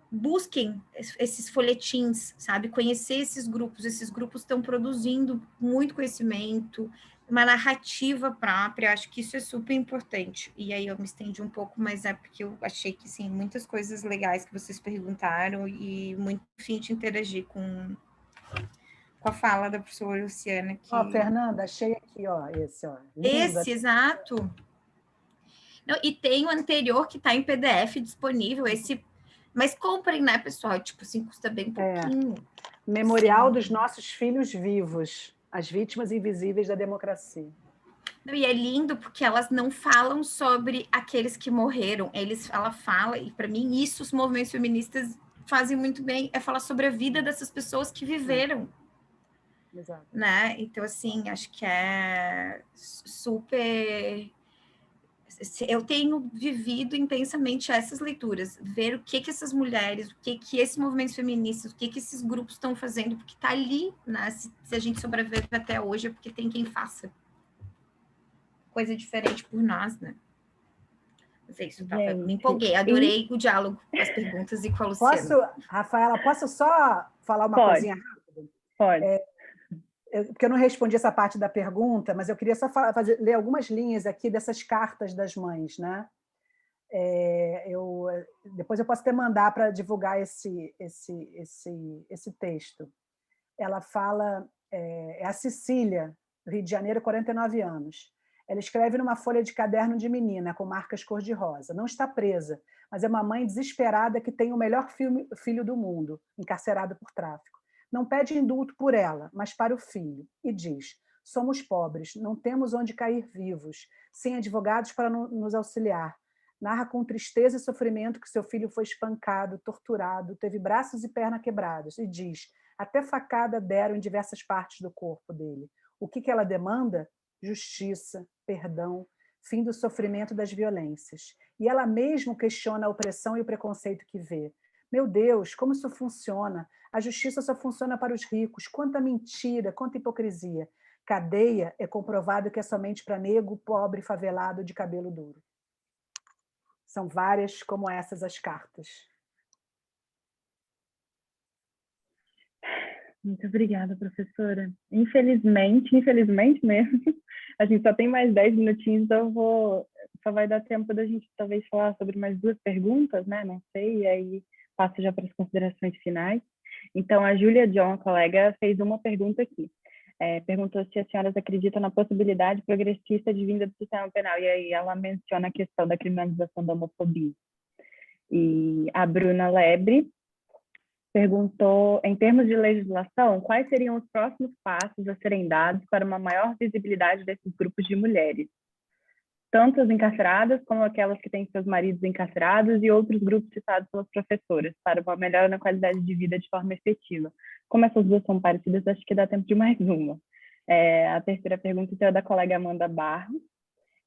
Busquem esses folhetins, sabe? Conhecer esses grupos estão produzindo muito conhecimento, uma narrativa própria, acho que isso é super importante. E aí eu me estendi um pouco, mas é porque eu achei que, sim, muitas coisas legais que vocês perguntaram e muito fim de interagir com a fala da professora Luciana. Que... Ó, Fernanda, achei aqui, ó, esse, ó. Lindo. Esse, exato. Não, e tem o anterior que está em PDF disponível, esse... Mas comprem, né, pessoal? Tipo assim, custa bem pouquinho. Memorial dos Nossos Filhos Vivos, as Vítimas Invisíveis da Democracia. E é lindo porque elas não falam sobre aqueles que morreram. Ela fala, e para mim isso os movimentos feministas fazem muito bem, é falar sobre a vida dessas pessoas que viveram. Exato. Né? Então, assim, acho que é super... Eu tenho vivido intensamente essas leituras, ver o que essas mulheres, o que esses movimentos feministas, o que esses grupos estão fazendo, porque está ali, né? Se a gente sobrevive até hoje, é porque tem quem faça coisa diferente por nós, né? Mas é isso, tá? Me empolguei, adorei o diálogo com as perguntas e com a Luciana. Rafaela, posso só falar uma coisinha rápida? Pode. Porque eu não respondi essa parte da pergunta, mas eu queria só ler algumas linhas aqui dessas cartas das mães, né? Depois eu posso até mandar para divulgar esse texto. Ela fala, é a Cecília, Rio de Janeiro, 49 anos. Ela escreve numa folha de caderno de menina, com marcas cor-de-rosa. Não está presa, mas é uma mãe desesperada que tem o melhor filho do mundo, encarcerado por tráfico. Não pede indulto por ela, mas para o filho, e diz: somos pobres, não temos onde cair vivos, sem advogados para nos auxiliar. Narra com tristeza e sofrimento que seu filho foi espancado, torturado, teve braços e pernas quebrados, e diz: até facada deram em diversas partes do corpo dele. O que ela demanda? Justiça, perdão, fim do sofrimento das violências. E ela mesma questiona a opressão e o preconceito que vê. Meu Deus, como isso funciona? A justiça só funciona para os ricos. Quanta mentira, quanta hipocrisia. Cadeia é comprovado que é somente para negro, pobre, favelado, de cabelo duro. São várias como essas as cartas. Muito obrigada, professora. Infelizmente mesmo, a gente só tem mais 10 minutinhos, então só vai dar tempo da gente talvez falar sobre mais 2 perguntas, né? Não sei, e aí passo já para as considerações finais. Então, a Júlia John, a colega, fez uma pergunta aqui. Perguntou se as senhoras acreditam na possibilidade progressista de vinda do sistema penal, e aí ela menciona a questão da criminalização da homofobia. E a Bruna Lebre perguntou, em termos de legislação, quais seriam os próximos passos a serem dados para uma maior visibilidade desses grupos de mulheres, tanto as encarceradas como aquelas que têm seus maridos encarcerados e outros grupos citados pelas professoras, para uma melhora na qualidade de vida de forma efetiva. Como essas duas são parecidas, acho que dá tempo de mais uma. A terceira pergunta é da colega Amanda Barros.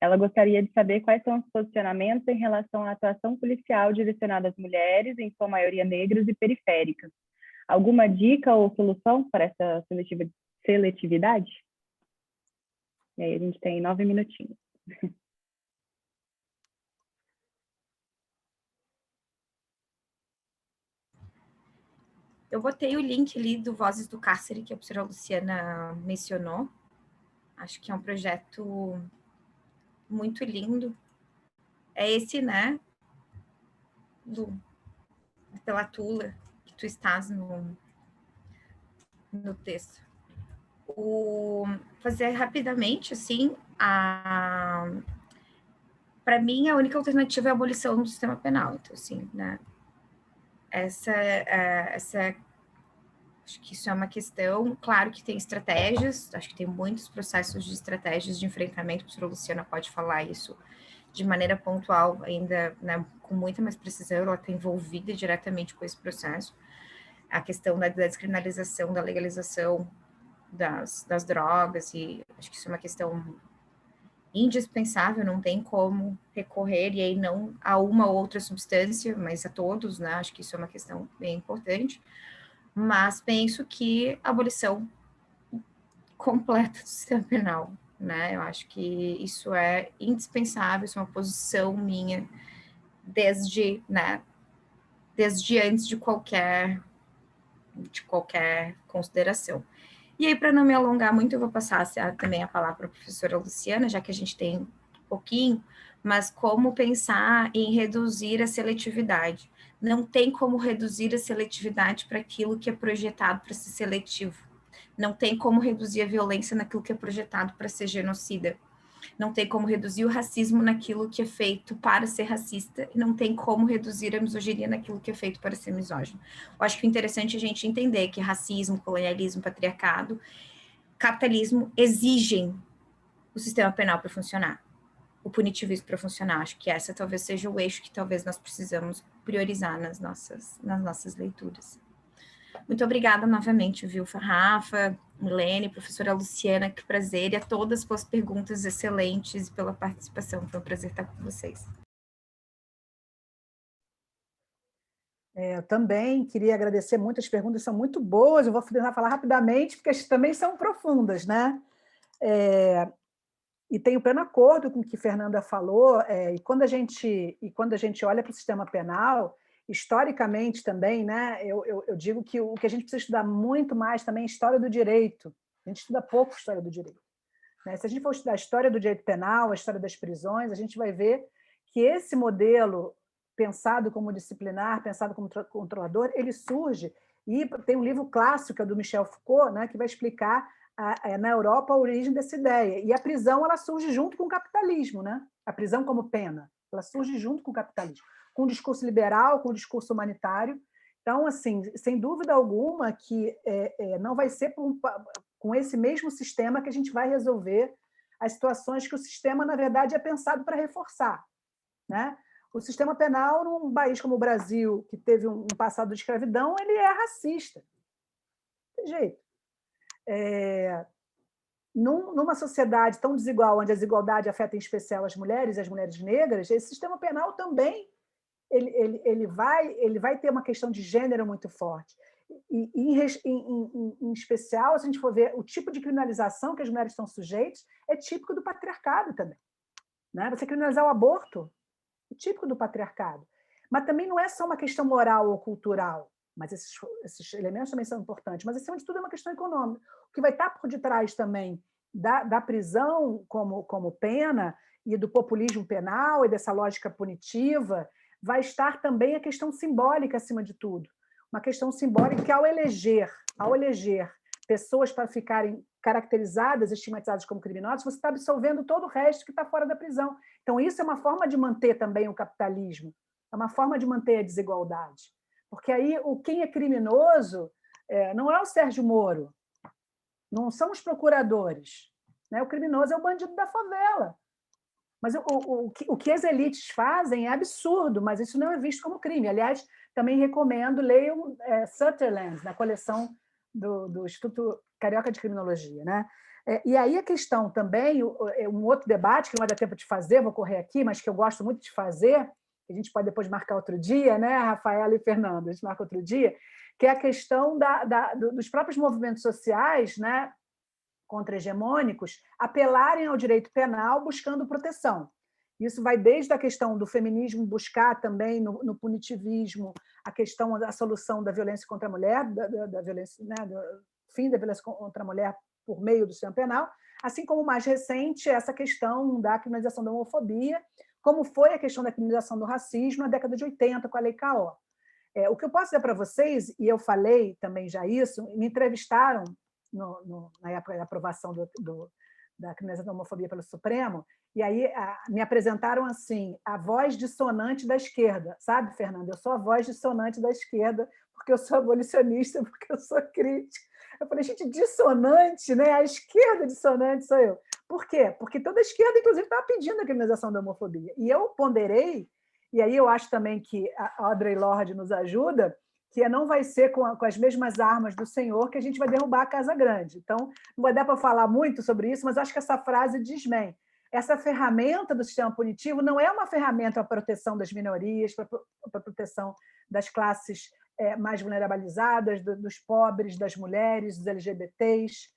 Ela gostaria de saber quais são os posicionamentos em relação à atuação policial direcionada às mulheres, em sua maioria negras e periféricas. Alguma dica ou solução para essa seletividade? E aí a gente tem 9 minutinhos. Eu botei o link ali do Vozes do Cárcere, que a professora Luciana mencionou. Acho que é um projeto muito lindo. É esse, né? Pela Tula, que tu estás no texto. Fazer rapidamente, assim, para mim, a única alternativa é a abolição do sistema penal. Então, assim, né? Acho que isso é uma questão, claro que tem estratégias, acho que tem muitos processos de estratégias de enfrentamento, a professora Luciana pode falar isso de maneira pontual, ainda, né, com muita mais precisão, ela está envolvida diretamente com esse processo, a questão da descriminalização, da legalização das drogas, e acho que isso é uma questão indispensável, não tem como recorrer, e aí não a uma ou outra substância, mas a todos, né, acho que isso é uma questão bem importante. Mas penso que a abolição completa do sistema penal, né? Eu acho que isso é indispensável, isso é uma posição minha desde antes de qualquer consideração. E aí, para não me alongar muito, eu vou passar também a palavra para a professora Luciana, já que a gente tem um pouquinho, mas como pensar em reduzir a seletividade. Não tem como reduzir a seletividade para aquilo que é projetado para ser seletivo. Não tem como reduzir a violência naquilo que é projetado para ser genocida. Não tem como reduzir o racismo naquilo que é feito para ser racista, e não tem como reduzir a misoginia naquilo que é feito para ser misógino. Eu acho que o interessante é a gente entender que racismo, colonialismo, patriarcado, capitalismo exigem o sistema penal para funcionar, o punitivismo para funcionar. Acho que essa talvez seja o eixo que talvez nós precisamos priorizar nas nossas leituras. Muito obrigada novamente, viu, Rafa, Milene, professora Luciana, que prazer, e a todas pelas perguntas excelentes e pela participação. Foi um prazer estar com vocês. Eu também queria agradecer muito, as perguntas são muito boas, eu vou tentar falar rapidamente, porque as também são profundas, né? E tenho pleno acordo com o que Fernanda falou, e quando a gente olha para o sistema penal, historicamente também, né, eu digo que o que a gente precisa estudar muito mais também é história do direito. A gente estuda pouco história do direito, né? Se a gente for estudar a história do direito penal, a história das prisões, a gente vai ver que esse modelo pensado como disciplinar, pensado como controlador, ele surge, e tem um livro clássico, que é do Michel Foucault, né, que vai explicar na Europa a origem dessa ideia. E a prisão ela surge junto com o capitalismo, né? A prisão como pena, ela surge junto com o capitalismo, com o discurso liberal, com o discurso humanitário. Então, assim, sem dúvida alguma que não vai ser com esse mesmo sistema que a gente vai resolver as situações que o sistema, na verdade, é pensado para reforçar, né? O sistema penal, num país como o Brasil, que teve um passado de escravidão, ele é racista. Não tem jeito. Numa sociedade tão desigual, onde a desigualdade afeta em especial as mulheres e as mulheres negras, esse sistema penal também ele vai ter uma questão de gênero muito forte. E em especial, se a gente for ver o tipo de criminalização que as mulheres estão sujeitas, é típico do patriarcado também, né? Você criminalizar o aborto é típico do patriarcado. Mas também não é só uma questão moral ou cultural. mas esses elementos também são importantes, mas, acima de tudo, é uma questão econômica. O que vai estar por detrás também da prisão como pena e do populismo penal e dessa lógica punitiva vai estar também a questão simbólica, acima de tudo. Uma questão simbólica que, ao eleger pessoas para ficarem caracterizadas, estigmatizadas como criminosas, você está absolvendo todo o resto que está fora da prisão. Então, isso é uma forma de manter também o capitalismo, é uma forma de manter a desigualdade. Porque aí quem é criminoso não é o Sérgio Moro, não são os procuradores. Né? O criminoso é o bandido da favela. Mas o que as elites fazem é absurdo, mas isso não é visto como crime. Aliás, também recomendo, leiam Sutherland, na coleção do Instituto Carioca de Criminologia. Né? E aí a questão também, um outro debate que não vai dar tempo de fazer, vou correr aqui, mas que eu gosto muito de fazer, que a gente pode depois marcar outro dia, né, Rafaela e Fernando, a gente marca outro dia, que é a questão dos próprios movimentos sociais, né, contra-hegemônicos, apelarem ao direito penal buscando proteção. Isso vai desde a questão do feminismo buscar também no punitivismo a questão da solução da violência contra a mulher, da violência, né, do fim da violência contra a mulher por meio do sistema penal, assim como mais recente essa questão da criminalização da homofobia, como foi a questão da criminalização do racismo na década de 80 com a Lei K.O. O que eu posso dizer para vocês, e eu falei também já isso, me entrevistaram na época da aprovação da criminalização da homofobia pelo Supremo, e aí me apresentaram assim, a voz dissonante da esquerda. Sabe, Fernanda? Eu sou a voz dissonante da esquerda, porque eu sou abolicionista, porque eu sou crítica. Eu falei, gente, dissonante, né? A esquerda dissonante sou eu. Por quê? Porque toda a esquerda, inclusive, estava pedindo a criminalização da homofobia. E eu ponderei, e aí eu acho também que a Audre Lorde nos ajuda, que não vai ser com as mesmas armas do Senhor que a gente vai derrubar a Casa Grande. Então, não vai dar para falar muito sobre isso, mas acho que essa frase diz bem. Essa ferramenta do sistema punitivo não é uma ferramenta para a proteção das minorias, para a proteção das classes mais vulnerabilizadas, dos pobres, das mulheres, dos LGBTs.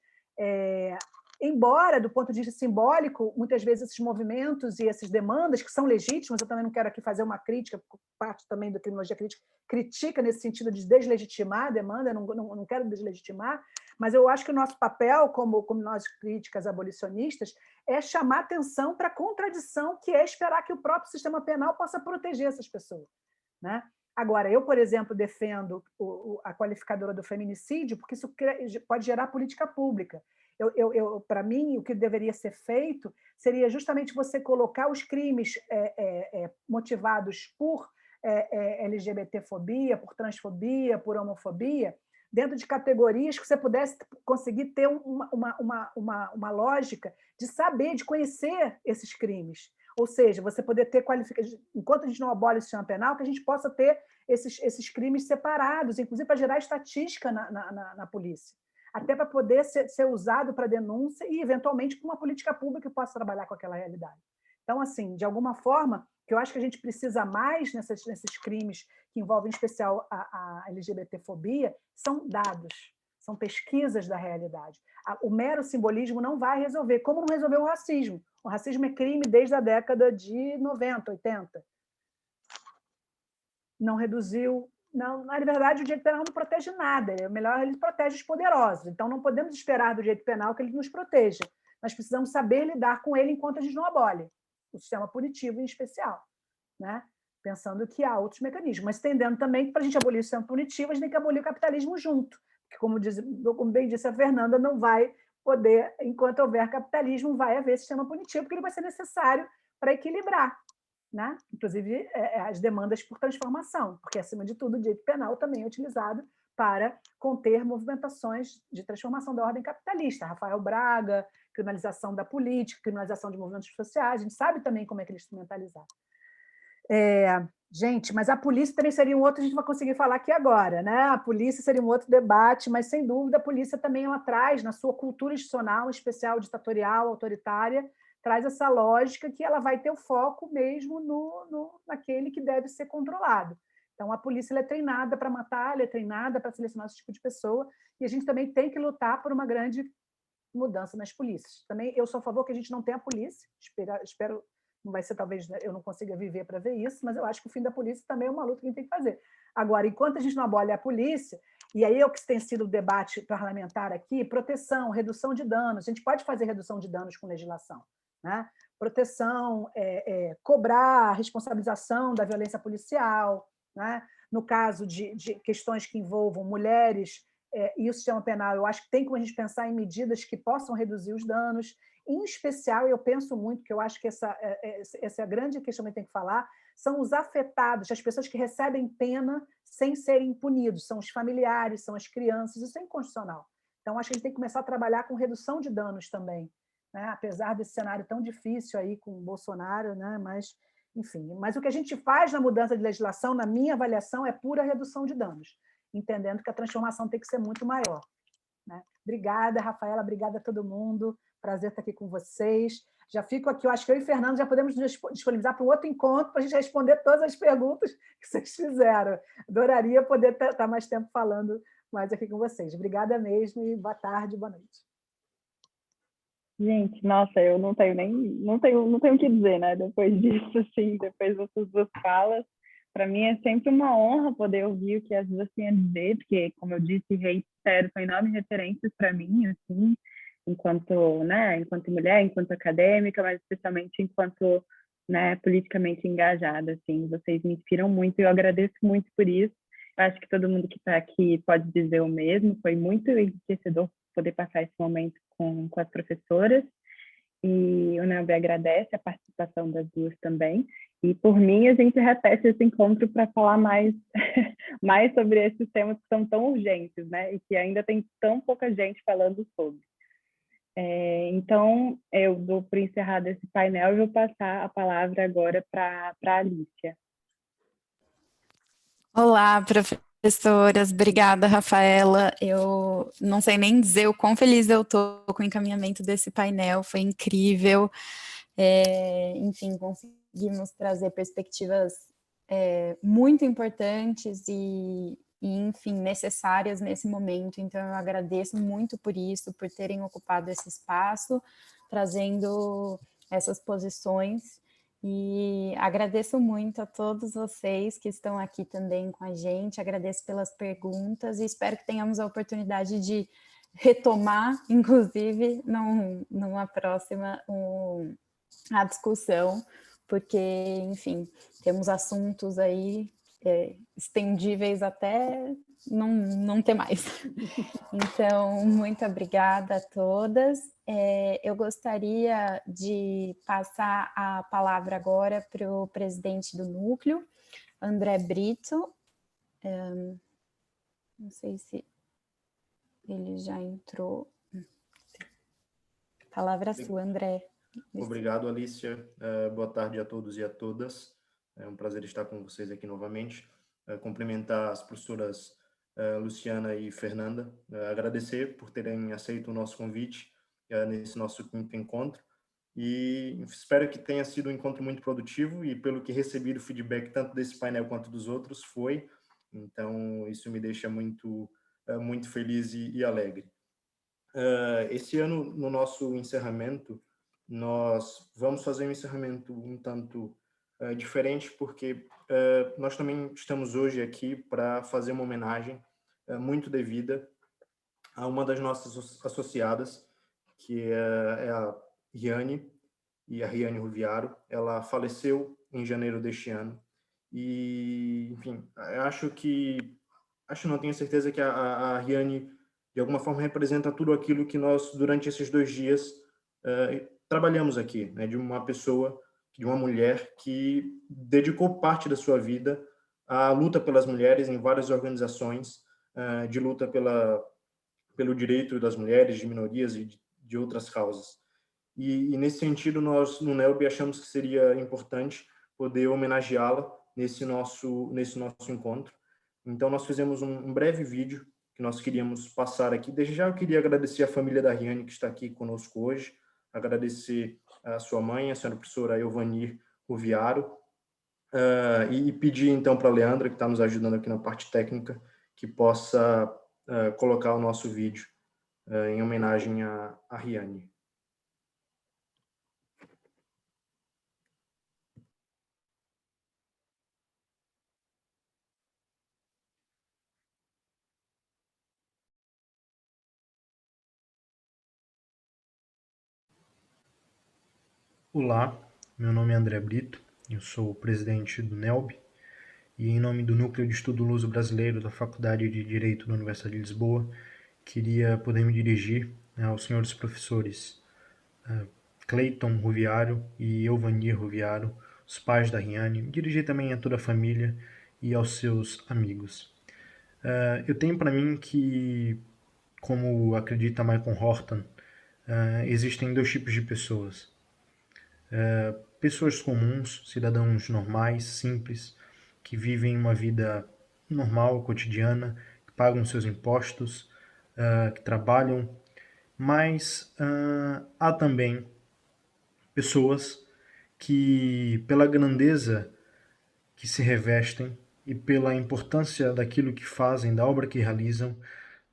Embora, do ponto de vista simbólico, muitas vezes esses movimentos e essas demandas, que são legítimas, eu também não quero aqui fazer uma crítica, parte também da criminologia crítica, critica nesse sentido de deslegitimar a demanda, não quero deslegitimar, mas eu acho que o nosso papel, como nós críticas abolicionistas, é chamar atenção para a contradição que é esperar que o próprio sistema penal possa proteger essas pessoas. Né? Agora, eu, por exemplo, defendo a qualificadora do feminicídio, porque isso pode gerar política pública. Para mim, o que deveria ser feito seria justamente você colocar os crimes motivados por LGBTfobia, por transfobia, por homofobia, dentro de categorias que você pudesse conseguir ter uma lógica de saber, de conhecer esses crimes. Ou seja, você poder ter qualificação, enquanto a gente não abole o sistema penal, que a gente possa ter esses crimes separados, inclusive para gerar estatística na polícia, até para poder ser usado para denúncia e, eventualmente, para uma política pública que possa trabalhar com aquela realidade. Então, assim, de alguma forma, que eu acho que a gente precisa mais nesses crimes que envolvem, em especial, a LGBTfobia, são dados, são pesquisas da realidade. O mero simbolismo não vai resolver, como não resolveu o racismo. O racismo é crime desde a década de 90, 80. Não reduziu. Não, na verdade, o direito penal não protege nada. É melhor, ele protege os poderosos. Então, não podemos esperar do direito penal que ele nos proteja. Nós precisamos saber lidar com ele enquanto a gente não abole o sistema punitivo, em especial. Né? Pensando que há outros mecanismos. Mas entendendo também que, para a gente abolir o sistema punitivo, a gente tem que abolir o capitalismo junto. Porque, como bem disse a Fernanda, não vai poder, enquanto houver capitalismo, vai haver sistema punitivo, porque ele vai ser necessário para equilibrar. Né? Inclusive as demandas por transformação, porque, acima de tudo, o direito penal também é utilizado para conter movimentações de transformação da ordem capitalista. Rafael Braga, criminalização da política, criminalização de movimentos sociais, a gente sabe também como é que ele é instrumentalizado. Gente, mas a polícia também seria um outro, a gente vai conseguir falar aqui agora, né? A polícia seria um outro debate, mas, sem dúvida, a polícia também ela traz, na sua cultura institucional, em especial ditatorial, autoritária, traz essa lógica que ela vai ter o foco mesmo naquele que deve ser controlado. Então, a polícia é treinada para matar, ela é treinada para selecionar esse tipo de pessoa, e a gente também tem que lutar por uma grande mudança nas polícias. Também eu sou a favor que a gente não tenha polícia, espero não vai ser, talvez, eu não consiga viver para ver isso, mas eu acho que o fim da polícia também é uma luta que a gente tem que fazer. Agora, enquanto a gente não abole a polícia, e aí é o que tem sido o debate parlamentar aqui, proteção, redução de danos. A gente pode fazer redução de danos com legislação, né? Proteção, cobrar a responsabilização da violência policial, né? No caso de questões que envolvam mulheres e o sistema penal, eu acho que tem como a gente pensar em medidas que possam reduzir os danos. Em especial, eu penso muito, que eu acho que essa é a grande questão que tem que falar, são os afetados, as pessoas que recebem pena sem serem punidos, são os familiares, são as crianças, isso é inconstitucional. Então, acho que a gente tem que começar a trabalhar com redução de danos também, né? Apesar desse cenário tão difícil aí com o Bolsonaro, né? Mas, enfim, mas o que a gente faz na mudança de legislação, na minha avaliação, é pura redução de danos, entendendo que a transformação tem que ser muito maior, né? Obrigada, Rafaela, obrigada a todo mundo, prazer estar aqui com vocês. Já fico aqui, eu acho que eu e Fernando já podemos nos disponibilizar para um outro encontro para a gente responder todas as perguntas que vocês fizeram. Adoraria poder estar mais tempo falando mais aqui com vocês. Obrigada mesmo e boa tarde, boa noite. Gente, nossa, eu não tenho o que dizer, né? Depois disso, assim, depois dessas duas falas, para mim é sempre uma honra poder ouvir o que as duas têm a dizer, porque, como eu disse, reitero, são enormes referências para mim, assim, enquanto, né, enquanto mulher, enquanto acadêmica, mas especialmente enquanto, né, politicamente engajada, assim, vocês me inspiram muito e eu agradeço muito por isso. Eu acho que todo mundo que está aqui pode dizer o mesmo, foi muito enriquecedor poder passar esse momento com as professoras, e o NELB agradece a participação das duas também, e por mim a gente repete esse encontro para falar mais, mais sobre esses temas que são tão urgentes, né, e que ainda tem tão pouca gente falando sobre. Então, eu dou por encerrado esse painel e vou passar a palavra agora para a Alicia. Olá, professoras. Obrigada, Rafaela. Eu não sei nem dizer o quão feliz eu estou com o encaminhamento desse painel, foi incrível. Enfim, conseguimos trazer perspectivas muito importantes e, enfim, necessárias nesse momento. Então, eu agradeço muito por isso, por terem ocupado esse espaço, trazendo essas posições. E agradeço muito a todos vocês que estão aqui também com a gente, agradeço pelas perguntas e espero que tenhamos a oportunidade de retomar, inclusive, numa próxima, a discussão, porque, enfim, temos assuntos aí estendíveis até não ter mais. Então, muito obrigada a todas. Eu gostaria de passar a palavra agora para o presidente do núcleo, André Brito. Não sei se ele já entrou. A palavra é sua, André. Obrigado, Alicia. Boa tarde a todos e a todas. É um prazer estar com vocês aqui novamente. Cumprimentar as professoras Luciana e Fernanda. Agradecer por terem aceito o nosso convite nesse nosso quinto encontro. E espero que tenha sido um encontro muito produtivo e, pelo que recebi do feedback, tanto desse painel quanto dos outros, foi. Então, isso me deixa muito feliz e alegre. Esse ano, no nosso encerramento, nós vamos fazer um encerramento um tanto diferente, porque nós também estamos hoje aqui para fazer uma homenagem muito devida a uma das nossas associadas, que é a Riane, e a Riane Ruviaro. Ela faleceu em janeiro deste ano. E, enfim, não tenho certeza que a Riane, de alguma forma, representa tudo aquilo que nós, durante esses 2 dias, trabalhamos aqui, né? De uma pessoa, de uma mulher que dedicou parte da sua vida à luta pelas mulheres em várias organizações, de luta pelo direito das mulheres, de minorias e de outras causas. E nesse sentido, nós, no NELB, achamos que seria importante poder homenageá-la nesse nosso encontro. Então, nós fizemos um breve vídeo que nós queríamos passar aqui. Desde já, eu queria agradecer a família da Riane, que está aqui conosco hoje, agradecer a sua mãe, a senhora professora Elvanir Ruviaro, e pedir, então, para a Leandra, que está nos ajudando aqui na parte técnica, que possa colocar o nosso vídeo em homenagem a Riane. Olá, meu nome é André Brito, eu sou o presidente do NELB e em nome do Núcleo de Estudo Luso Brasileiro da Faculdade de Direito da Universidade de Lisboa, queria poder me dirigir aos senhores professores Cleiton Ruviário e Elvanir Ruviário, os pais da Riane, me dirigir também a toda a família e aos seus amigos. Eu tenho para mim que, como acredita Michael Horton, existem dois tipos de pessoas. Pessoas comuns, cidadãos normais, simples, que vivem uma vida normal, cotidiana, que pagam seus impostos, que trabalham, mas há também pessoas que, pela grandeza que se revestem e pela importância daquilo que fazem, da obra que realizam,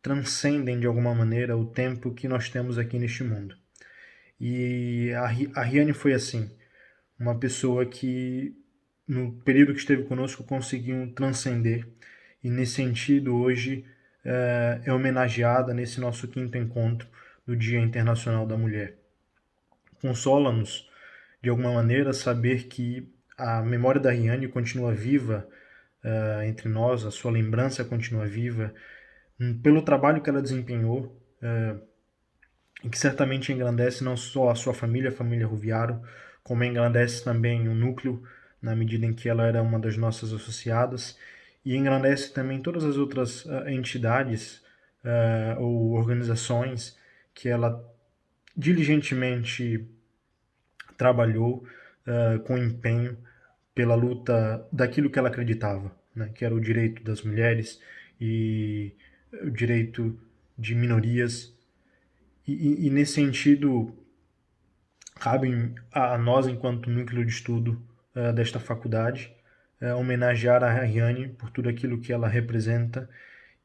transcendem de alguma maneira o tempo que nós temos aqui neste mundo. E a Riane foi assim, uma pessoa que no período que esteve conosco conseguiu transcender e nesse sentido hoje é homenageada nesse nosso 5º encontro do Dia Internacional da Mulher. Consola-nos de alguma maneira saber que a memória da Riane continua viva entre nós, a sua lembrança continua viva, pelo trabalho que ela desempenhou, e que certamente engrandece não só a sua família, a família Ruviário, como engrandece também o núcleo, na medida em que ela era uma das nossas associadas, e engrandece também todas as outras entidades ou organizações que ela diligentemente trabalhou com empenho pela luta daquilo que ela acreditava, né, que era o direito das mulheres e o direito de minorias. E nesse sentido, cabe a nós, enquanto núcleo de estudo desta faculdade, homenagear a Riane por tudo aquilo que ela representa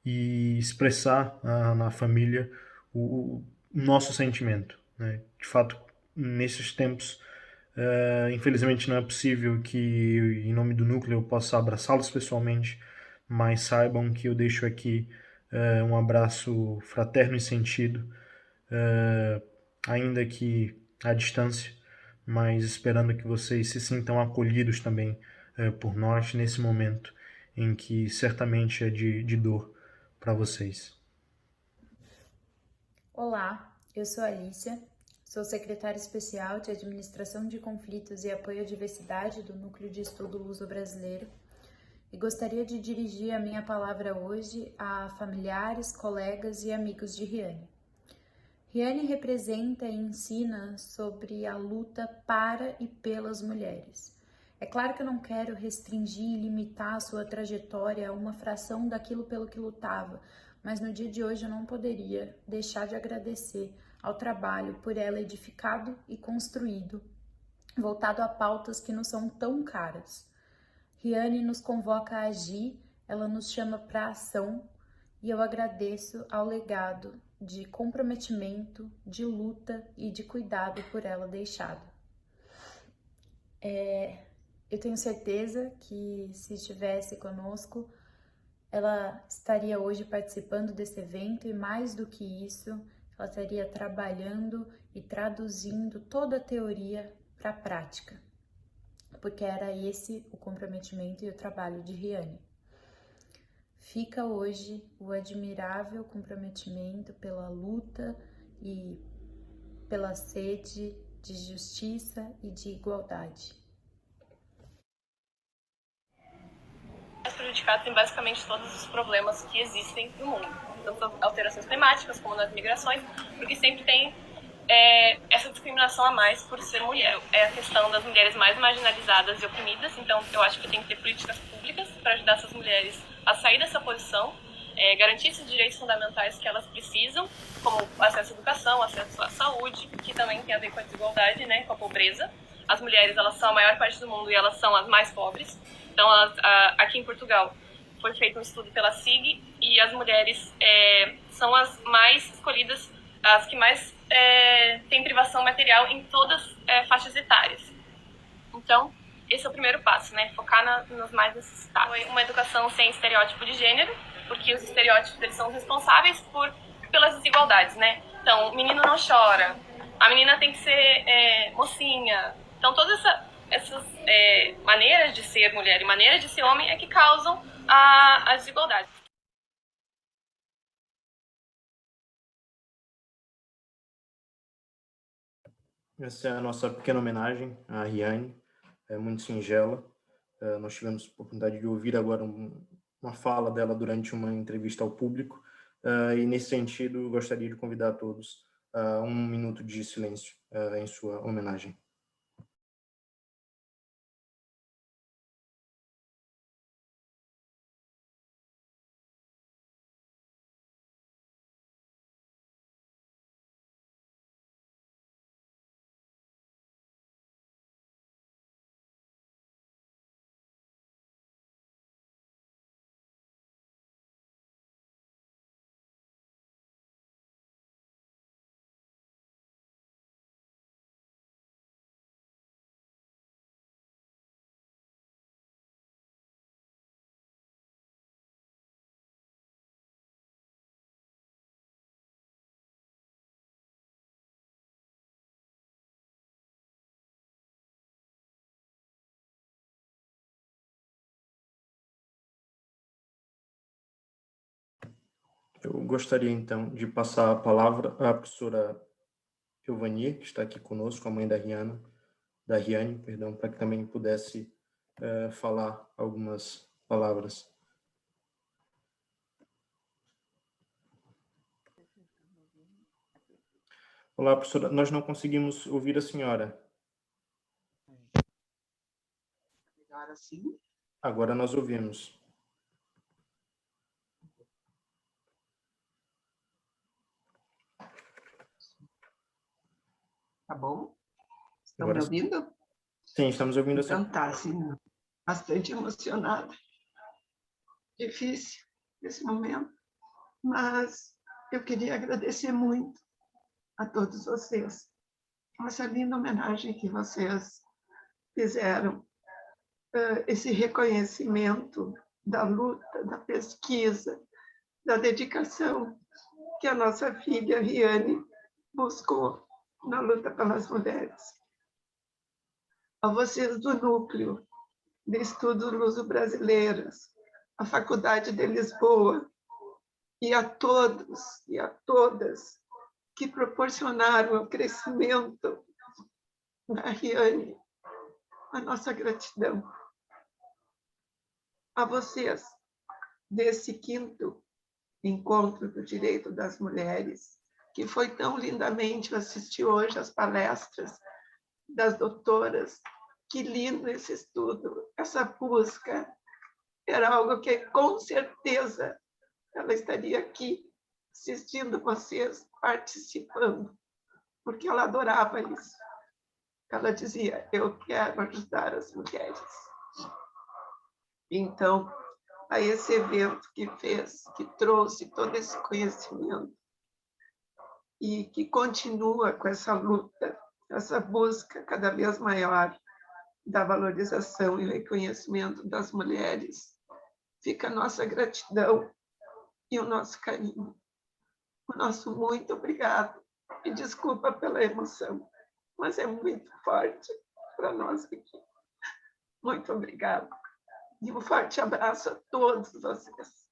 e expressar na família o nosso sentimento, né? De fato, nesses tempos, infelizmente não é possível que, em nome do núcleo, eu possa abraçá-los pessoalmente, mas saibam que eu deixo aqui um abraço fraterno e sentido, ainda que à distância, mas esperando que vocês se sintam acolhidos também por nós nesse momento em que certamente é de dor para vocês. Olá, eu sou a Alicia, sou secretária especial de Administração de Conflitos e Apoio à Diversidade do Núcleo de Estudo Luso-Brasileiro e gostaria de dirigir a minha palavra hoje a familiares, colegas e amigos de Riane. Riane representa e ensina sobre a luta para e pelas mulheres. É claro que eu não quero restringir e limitar a sua trajetória a uma fração daquilo pelo que lutava, mas no dia de hoje eu não poderia deixar de agradecer ao trabalho por ela edificado e construído, voltado a pautas que nos são tão caras. Riane nos convoca a agir, ela nos chama para a ação e eu agradeço ao legado de comprometimento, de luta e de cuidado por ela deixado. Eu tenho certeza que se estivesse conosco, ela estaria hoje participando desse evento e mais do que isso, ela estaria trabalhando e traduzindo toda a teoria para a prática, porque era esse o comprometimento e o trabalho de Riane. Fica hoje o admirável comprometimento pela luta e pela sede de justiça e de igualdade. Os prejudicados têm basicamente todos os problemas que existem no mundo, tanto alterações climáticas como nas migrações, porque sempre tem essa discriminação a mais por ser mulher. É a questão das mulheres mais marginalizadas e oprimidas, então eu acho que tem que ter políticas públicas para ajudar essas mulheres a sair dessa posição, garantir esses direitos fundamentais que elas precisam, como acesso à educação, acesso à saúde, que também tem a ver com a desigualdade, né, com a pobreza. As mulheres, elas são a maior parte do mundo e elas são as mais pobres. Então, aqui em Portugal, foi feito um estudo pela SIG e as mulheres são as mais escolhidas, as que mais têm privação material em todas as faixas etárias. Então, esse é o primeiro passo, né? Focar nos mais necessitados. Foi uma educação sem estereótipo de gênero, porque os estereótipos eles são responsáveis pelas desigualdades, né? Então, o menino não chora, a menina tem que ser mocinha, Então, todas essas maneiras de ser mulher e maneiras de ser homem é que causam a desigualdade. Essa é a nossa pequena homenagem à Riane, é muito singela. Nós tivemos a oportunidade de ouvir agora uma fala dela durante uma entrevista ao público, e nesse sentido gostaria de convidar a todos a 1 minuto de silêncio em sua homenagem. Eu gostaria, então, de passar a palavra à professora Giovanni, que está aqui conosco, a mãe da Riane, para que também pudesse falar algumas palavras. Olá, professora, nós não conseguimos ouvir a senhora. Agora sim? Agora nós ouvimos. Tá bom? Estão Agora me ouvindo? Sim, estamos ouvindo a Então senhora. tá, assim, bastante emocionada. Difícil esse momento, mas eu queria agradecer muito a todos vocês. Essa linda homenagem que vocês fizeram, esse reconhecimento da luta, da pesquisa, da dedicação que a nossa filha Riane buscou na luta pelas mulheres. A vocês do Núcleo de Estudos Luso-Brasileiros, a Faculdade de Lisboa, e a todos e a todas que proporcionaram o crescimento da Riane, a nossa gratidão. A vocês desse 5º Encontro do Direito das Mulheres, que foi tão lindamente assistir hoje às palestras das doutoras. Que lindo esse estudo, essa busca. Era algo que, com certeza, ela estaria aqui assistindo vocês, participando, porque ela adorava isso. Ela dizia, eu quero ajudar as mulheres. Então, a esse evento que fez, que trouxe todo esse conhecimento e que continua com essa luta, essa busca cada vez maior da valorização e reconhecimento das mulheres, fica a nossa gratidão e o nosso carinho. O nosso muito obrigado. E desculpa pela emoção, mas é muito forte para nós aqui. Muito obrigada. E um forte abraço a todos vocês.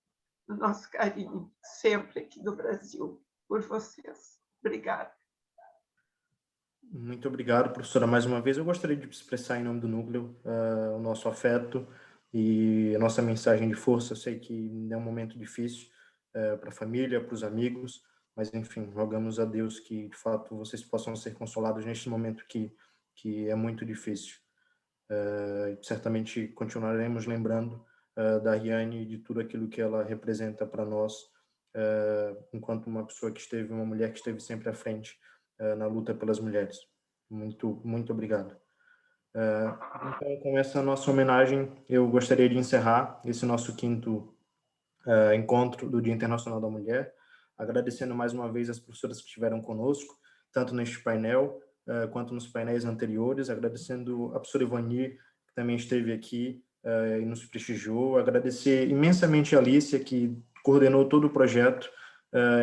O nosso carinho, sempre aqui do Brasil, por vocês. Obrigada. Muito obrigado, professora, mais uma vez. Eu gostaria de expressar em nome do Núcleo o nosso afeto e a nossa mensagem de força. Eu sei que é um momento difícil para a família, para os amigos, mas, enfim, rogamos a Deus que, de fato, vocês possam ser consolados neste momento que é muito difícil. Certamente continuaremos lembrando da Riane e de tudo aquilo que ela representa para nós, enquanto uma mulher que esteve sempre à frente na luta pelas mulheres. Muito, muito obrigado. Então, com essa nossa homenagem, eu gostaria de encerrar esse nosso 5º encontro do Dia Internacional da Mulher, agradecendo mais uma vez as professoras que estiveram conosco, tanto neste painel quanto nos painéis anteriores, agradecendo a professora Ivani, que também esteve aqui e nos prestigiou, agradecer imensamente a Alicia, que coordenou todo o projeto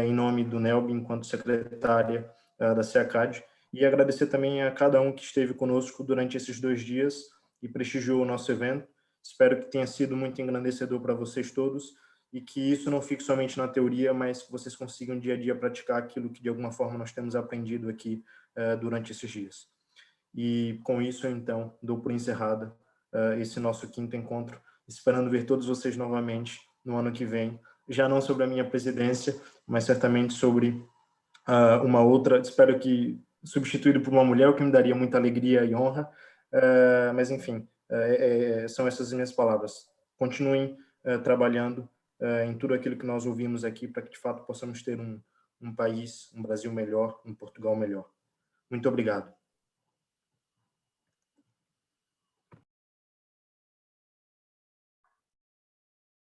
em nome do NELB, enquanto secretária da CEACAD, e agradecer também a cada um que esteve conosco durante esses 2 dias e prestigiou o nosso evento. Espero que tenha sido muito engrandecedor para vocês todos e que isso não fique somente na teoria, mas que vocês consigam dia a dia praticar aquilo que de alguma forma nós temos aprendido aqui durante esses dias. E com isso, então, dou por encerrada esse nosso 5º encontro, esperando ver todos vocês novamente no ano que vem, já não sobre a minha presidência, mas certamente sobre uma outra, espero que substituído por uma mulher, o que me daria muita alegria e honra, mas enfim, são essas minhas palavras. Continuem trabalhando em tudo aquilo que nós ouvimos aqui, para que de fato possamos ter um país, um Brasil melhor, um Portugal melhor. Muito obrigado.